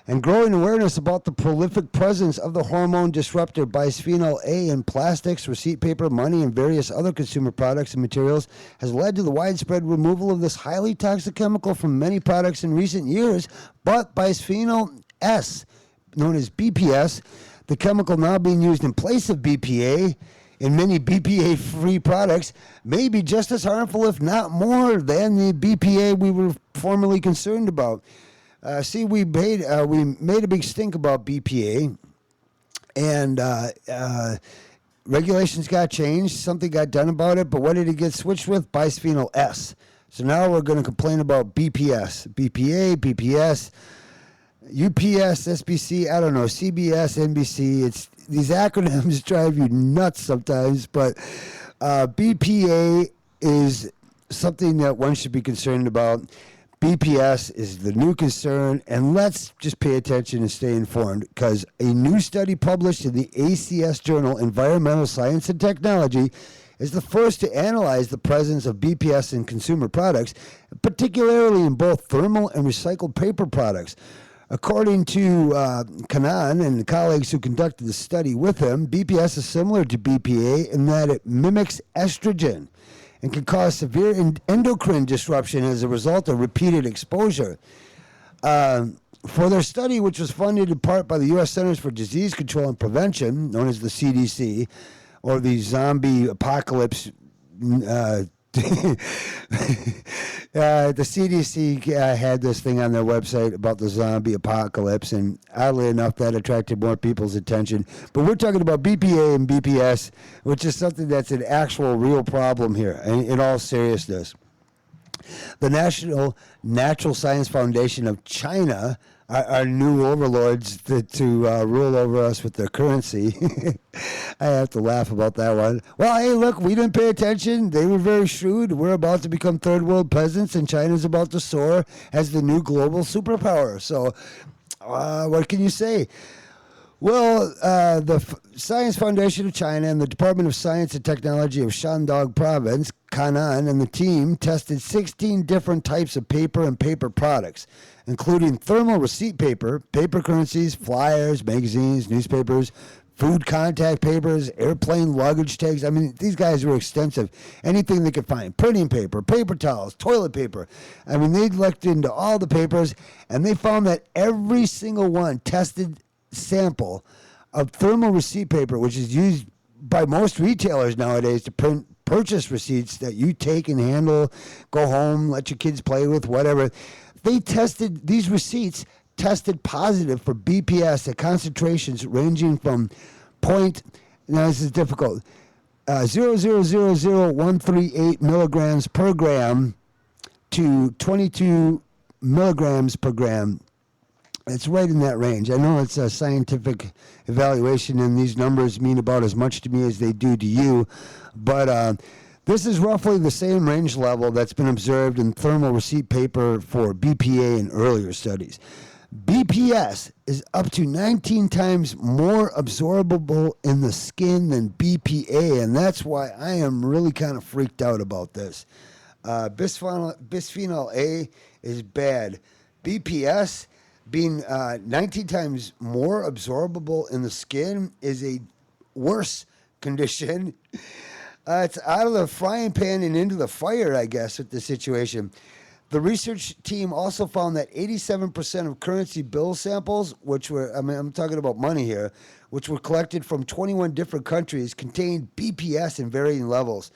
And growing awareness about the prolific presence of the hormone disruptor bisphenol A in plastics, receipt paper, money, and various other consumer products and materials has led to the widespread removal of this highly toxic chemical from many products in recent years. But bisphenol S, known as BPS, the chemical now being used in place of BPA in many BPA-free products, may be just as harmful, if not more, than the BPA we were formerly concerned about. We made a big stink about BPA, and regulations got changed. Something got done about it, but what did it get switched with? Bisphenol S. So now we're going to complain about BPS, BPA, BPS, UPS, SBC, I don't know, CBS, NBC. These acronyms drive you nuts sometimes, but BPA is something that one should be concerned about. BPS is the new concern, and let's just pay attention and stay informed, because a new study published in the ACS journal Environmental Science and Technology is the first to analyze the presence of BPS in consumer products, particularly in both thermal and recycled paper products. According to Kanan and the colleagues who conducted the study with him, BPS is similar to BPA in that it mimics estrogen and can cause severe endocrine disruption as a result of repeated exposure. For their study, which was funded in part by the U.S. Centers for Disease Control and Prevention, known as the CDC, or the Zombie Apocalypse, the CDC had this thing on their website about the zombie apocalypse, and oddly enough, that attracted more people's attention. But we're talking about BPA and BPS, which is something that's an actual real problem here, in all seriousness. The National Natural Science Foundation of China, our new overlords to rule over us with their currency. I have to laugh about that one. Well, hey, look, we didn't pay attention. They were very shrewd. We're about to become third world peasants, and China's about to soar as the new global superpower. So what can you say? Well, the Science Foundation of China and the Department of Science and Technology of Shandong Province, Kanan, and the team tested 16 different types of paper and paper products, including thermal receipt paper, paper currencies, flyers, magazines, newspapers, food contact papers, airplane luggage tags. I mean, these guys were extensive. Anything they could find, printing paper, paper towels, toilet paper. I mean, they looked into all the papers, and they found that every single one tested sample of thermal receipt paper, which is used by most retailers nowadays to print purchase receipts that you take and handle, go home, let your kids play with, whatever. They tested, these receipts tested positive for BPS at concentrations ranging from now this is difficult, 0.000138 milligrams per gram to 22 milligrams per gram. It's right in that range. I know it's a scientific evaluation, and these numbers mean about as much to me as they do to you, but this is roughly the same range level that's been observed in thermal receipt paper for BPA in earlier studies. BPS is up to 19 times more absorbable in the skin than BPA, and that's why I am really kind of freaked out about this. Bisphenol A is bad. BPS being 19 times more absorbable in the skin is a worse condition. It's out of the frying pan and into the fire, I guess, with the situation. The research team also found that 87% of currency bill samples, which were, I'm talking about money here, which were collected from 21 different countries, contained BPS in varying levels.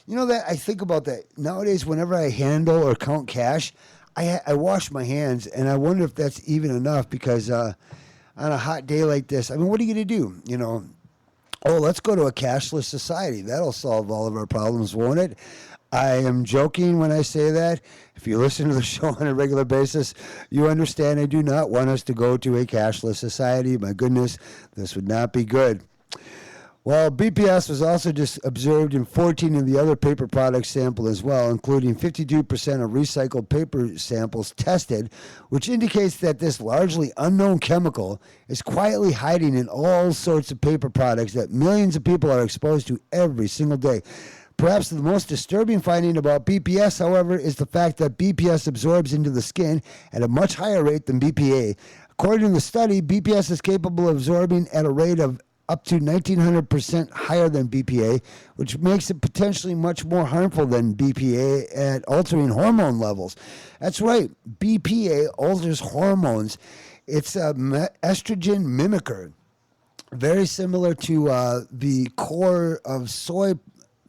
You know that I think about that nowadays. Whenever I handle or count cash, I wash my hands, and I wonder if that's even enough, because on a hot day like this, I mean, what are you going to do? You know, oh, let's go to a cashless society. That'll solve all of our problems, won't it? I am joking when I say that. If you listen to the show on a regular basis, you understand I do not want us to go to a cashless society. My goodness, this would not be good. Well, BPS was also just observed in 14 of the other paper products sampled as well, including 52% of recycled paper samples tested, which indicates that this largely unknown chemical is quietly hiding in all sorts of paper products that millions of people are exposed to every single day. Perhaps the most disturbing finding about BPS, however, is the fact that BPS absorbs into the skin at a much higher rate than BPA. According to the study, BPS is capable of absorbing at a rate of up to 1,900% higher than BPA, which makes it potentially much more harmful than BPA at altering hormone levels. That's right, BPA alters hormones. It's an estrogen mimicker, very similar to the core of soy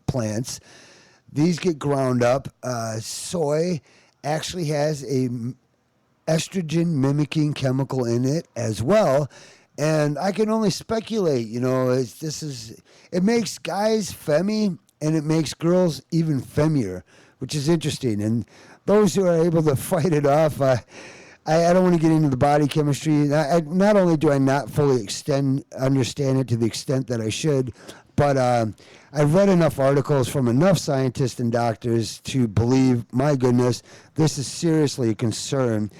plants. These get ground up. Soy actually has a estrogen mimicking chemical in it as well. And I can only speculate, you know, it makes guys femmy, and it makes girls even femmier, which is interesting. And those who are able to fight it off, I don't want to get into the body chemistry. Not only do I not fully understand it to the extent that I should, but I've read enough articles from enough scientists and doctors to believe, my goodness, this is seriously a concern.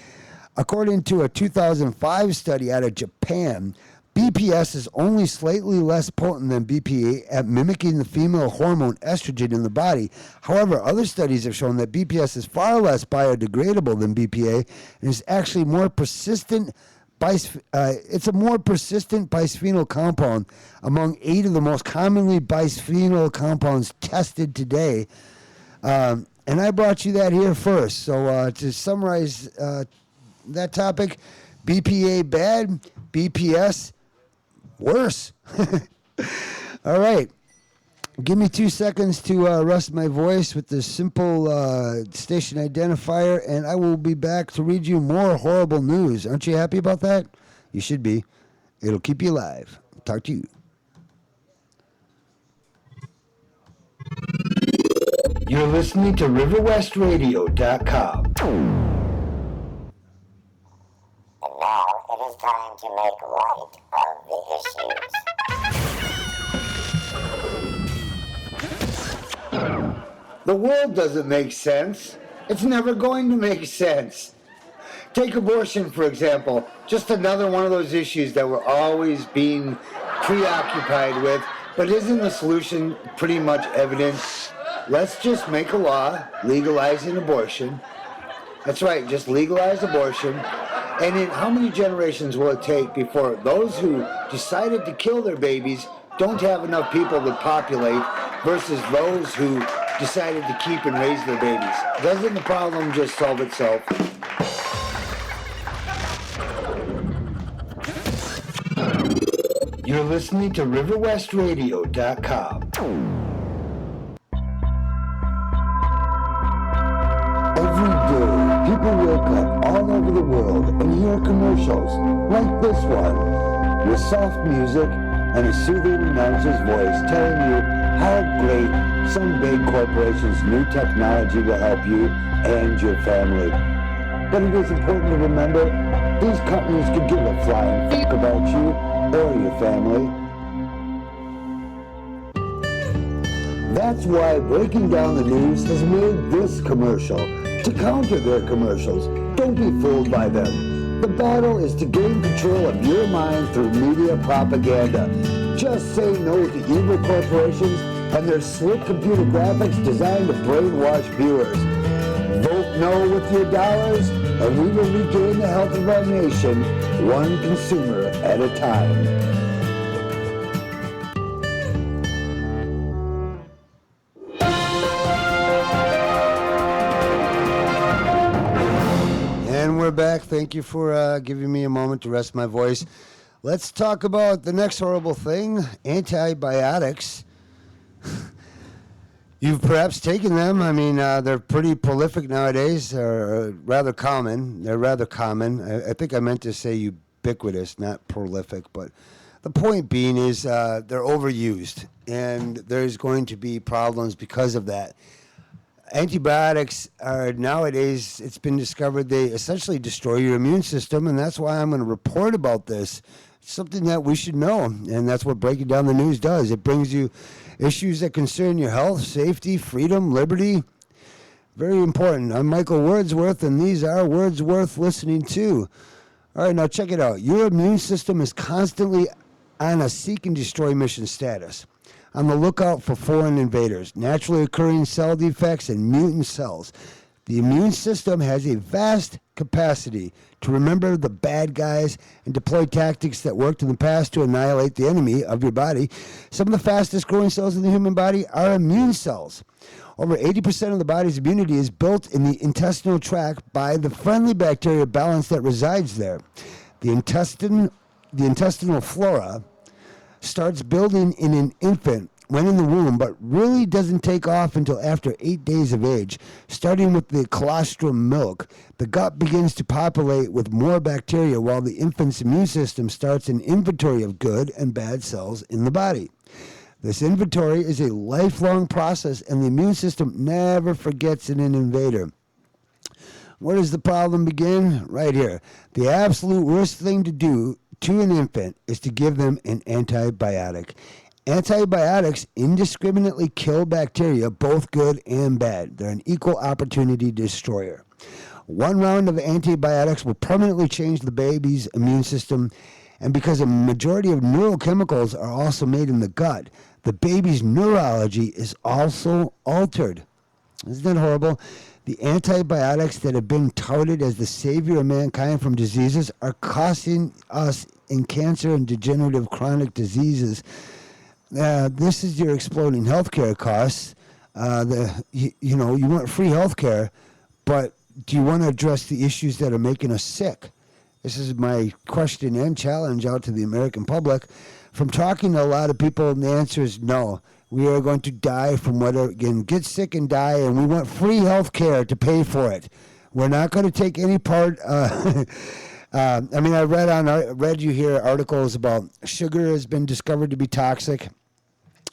According to a 2005 study out of Japan, BPS is only slightly less potent than BPA at mimicking the female hormone estrogen in the body. However, other studies have shown that BPS is far less biodegradable than BPA and is actually more persistent. It's a more persistent bisphenol compound among 8 of the most commonly bisphenol compounds tested today. And I brought you that here first. So to summarize that topic, BPA bad, BPS worse. All right. Give me 2 seconds to rest my voice with the simple station identifier, and I will be back to read you more horrible news. Aren't you happy about that? You should be. It'll keep you alive. Talk to you. You're listening to RiverWestRadio.com. And now it is time to make light of the issues. The world doesn't make sense. It's never going to make sense. Take abortion, for example. Just another one of those issues that we're always being preoccupied with. But isn't the solution pretty much evident? Let's just make a law legalizing abortion. That's right, just legalize abortion. And in how many generations will it take before those who decided to kill their babies don't have enough people to populate versus those who decided to keep and raise their babies? Doesn't the problem just solve itself? You're listening to RiverWestRadio.com. Every day, people wake up all over the world and hear commercials like this one, with soft music and a soothing announcer's voice telling you how great some big corporation's new technology will help you and your family. But it is important to remember, these companies could give a flying fuck about you or your family. That's why Breaking Down the News has made this commercial to counter their commercials. Don't be fooled by them. The battle is to gain control of your mind through media propaganda. Just say no to evil corporations and their slick computer graphics designed to brainwash viewers. Vote no with your dollars, and we will regain the health of our nation, one consumer at a time. And we're back. Thank you for giving me a moment to rest my voice. Let's talk about the next horrible thing, antibiotics. You've perhaps taken them. I mean, they're pretty prolific nowadays, or rather common. They're rather common. I think I meant to say ubiquitous, not prolific. But the point being is they're overused, and there's going to be problems because of that. Antibiotics are nowadays, it's been discovered, they essentially destroy your immune system, and that's why I'm going to report about this. It's something that we should know, and that's what Breaking Down the News does. It brings you issues that concern your health, safety, freedom, liberty. Very important. I'm Michael Wordsworth, and these are words worth listening to. All right, now check it out. Your immune system is constantly on a seek and destroy mission status, on the lookout for foreign invaders, naturally occurring cell defects, and mutant cells. The immune system has a vast capacity to remember the bad guys and deploy tactics that worked in the past to annihilate the enemy of your body. Some of the fastest growing cells in the human body are immune cells. Over 80% of the body's immunity is built in the intestinal tract by the friendly bacteria balance that resides there. The intestinal flora starts building in an infant when in the womb, but really doesn't take off until after 8 days of age. Starting with the colostrum milk, the gut begins to populate with more bacteria while the infant's immune system starts an inventory of good and bad cells in the body. This inventory is a lifelong process, and the immune system never forgets an invader. Where does the problem begin? Right here. The absolute worst thing to do to an infant is to give them an antibiotic. Antibiotics indiscriminately kill bacteria, both good and bad. They're an equal opportunity destroyer. One round of antibiotics will permanently change the baby's immune system, and because a majority of neurochemicals are also made in the gut, the baby's neurology is also altered. Isn't that horrible? The antibiotics that have been touted as the savior of mankind from diseases are costing us in cancer and degenerative chronic diseases. This is your exploding healthcare costs. You want free healthcare, but do you want to address the issues that are making us sick? This is my question and challenge out to the American public. From talking to a lot of people, the answer is no. We are going to die from whatever, again, get sick and die, and we want free health care to pay for it. We're not going to take any part. I read you here articles about sugar has been discovered to be toxic.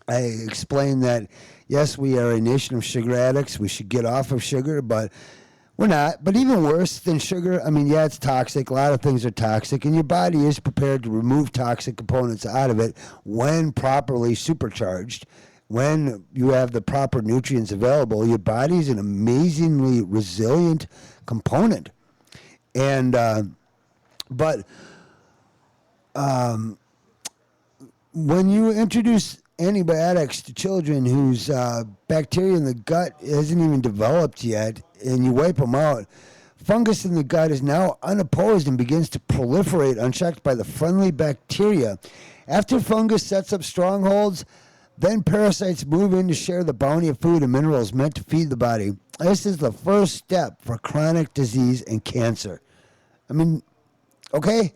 I explained that, yes, we are a nation of sugar addicts. We should get off of sugar, but we're not. But even worse than sugar, it's toxic. A lot of things are toxic, and your body is prepared to remove toxic components out of it when properly supercharged. When you have the proper nutrients available, your body is an amazingly resilient component. And when you introduce antibiotics to children whose bacteria in the gut hasn't even developed yet, and you wipe them out, Fungus in the gut is now unopposed and begins to proliferate unchecked by the friendly bacteria. After fungus sets up strongholds, then parasites move in to share the bounty of food and minerals meant to feed the body. This is the first step for chronic disease and cancer. I mean, okay?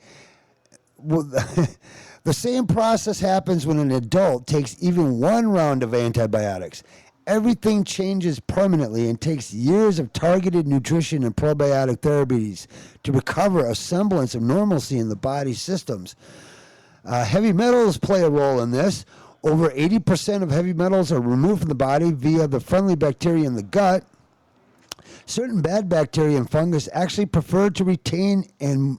Well, the same process happens when an adult takes even one round of antibiotics. Everything changes permanently and takes years of targeted nutrition and probiotic therapies to recover a semblance of normalcy in the body's systems. Heavy metals play a role in this. Over 80% of heavy metals are removed from the body via the friendly bacteria in the gut. Certain bad bacteria and fungus actually prefer to retain and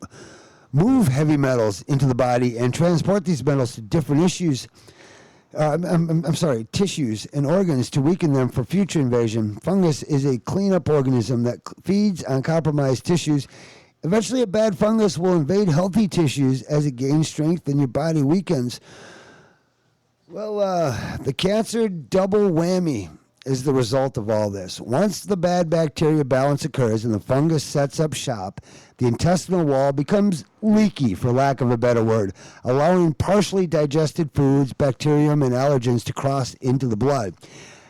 move heavy metals into the body and transport these metals to different tissues and organs to weaken them for future invasion. Fungus is a cleanup organism that feeds on compromised tissues. Eventually, a bad fungus will invade healthy tissues as it gains strength and your body weakens. Well, the cancer double whammy is the result of all this. Once the bad bacteria balance occurs and the fungus sets up shop, the intestinal wall becomes leaky, for lack of a better word, allowing partially digested foods, bacterium, and allergens to cross into the blood.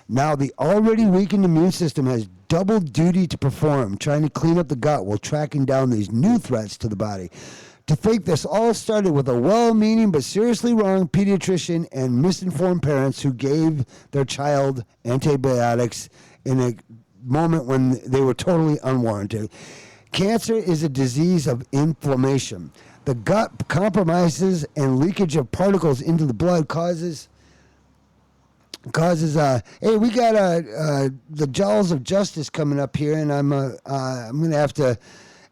Now, the already weakened immune system has double duty to perform, trying to clean up the gut while tracking down these new threats to the body. To think this all started with a well-meaning but seriously wrong pediatrician and misinformed parents who gave their child antibiotics in a moment when they were totally unwarranted. Cancer is a disease of inflammation. The gut compromises and leakage of particles into the blood causes hey, we got the Jowls of Justice coming up here, and I'm going to have to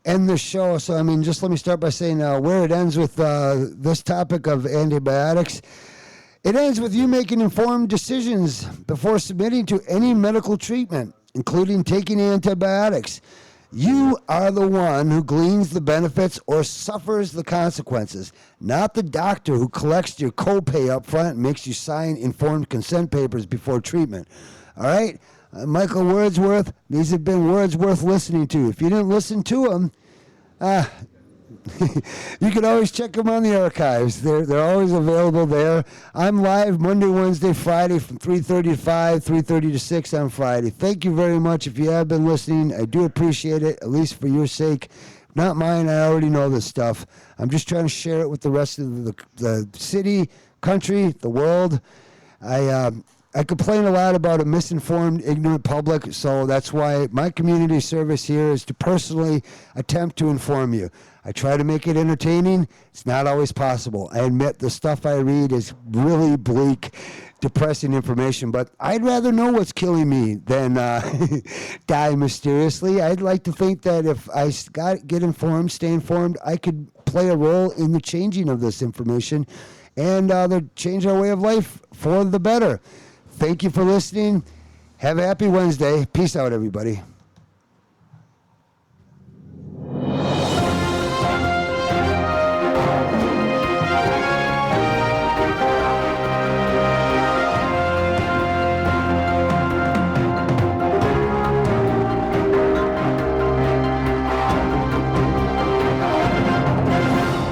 end the show. So, I mean, just let me start by saying where it ends with this topic of antibiotics. It ends with you making informed decisions before submitting to any medical treatment, including taking antibiotics. You are the one who gleans the benefits or suffers the consequences, not the doctor who collects your copay up front and makes you sign informed consent papers before treatment. All right? Michael Wordsworth, these have been words worth listening to. If you didn't listen to them, you can always check them on the archives. They're always available there. I'm live Monday, Wednesday, Friday from 3:30 to 5, 3:30 to 6 on Friday. Thank you very much if you have been listening. I do appreciate it, at least for your sake. Not mine, I already know this stuff. I'm just trying to share it with the rest of the city, country, the world. I complain a lot about a misinformed, ignorant public, so that's why my community service here is to personally attempt to inform you. I try to make it entertaining. It's not always possible. I admit the stuff I read is really bleak, depressing information, but I'd rather know what's killing me than die mysteriously. I'd like to think that if I get informed, stay informed, I could play a role in the changing of this information and change our way of life for the better. Thank you for listening. Have a happy Wednesday. Peace out, everybody.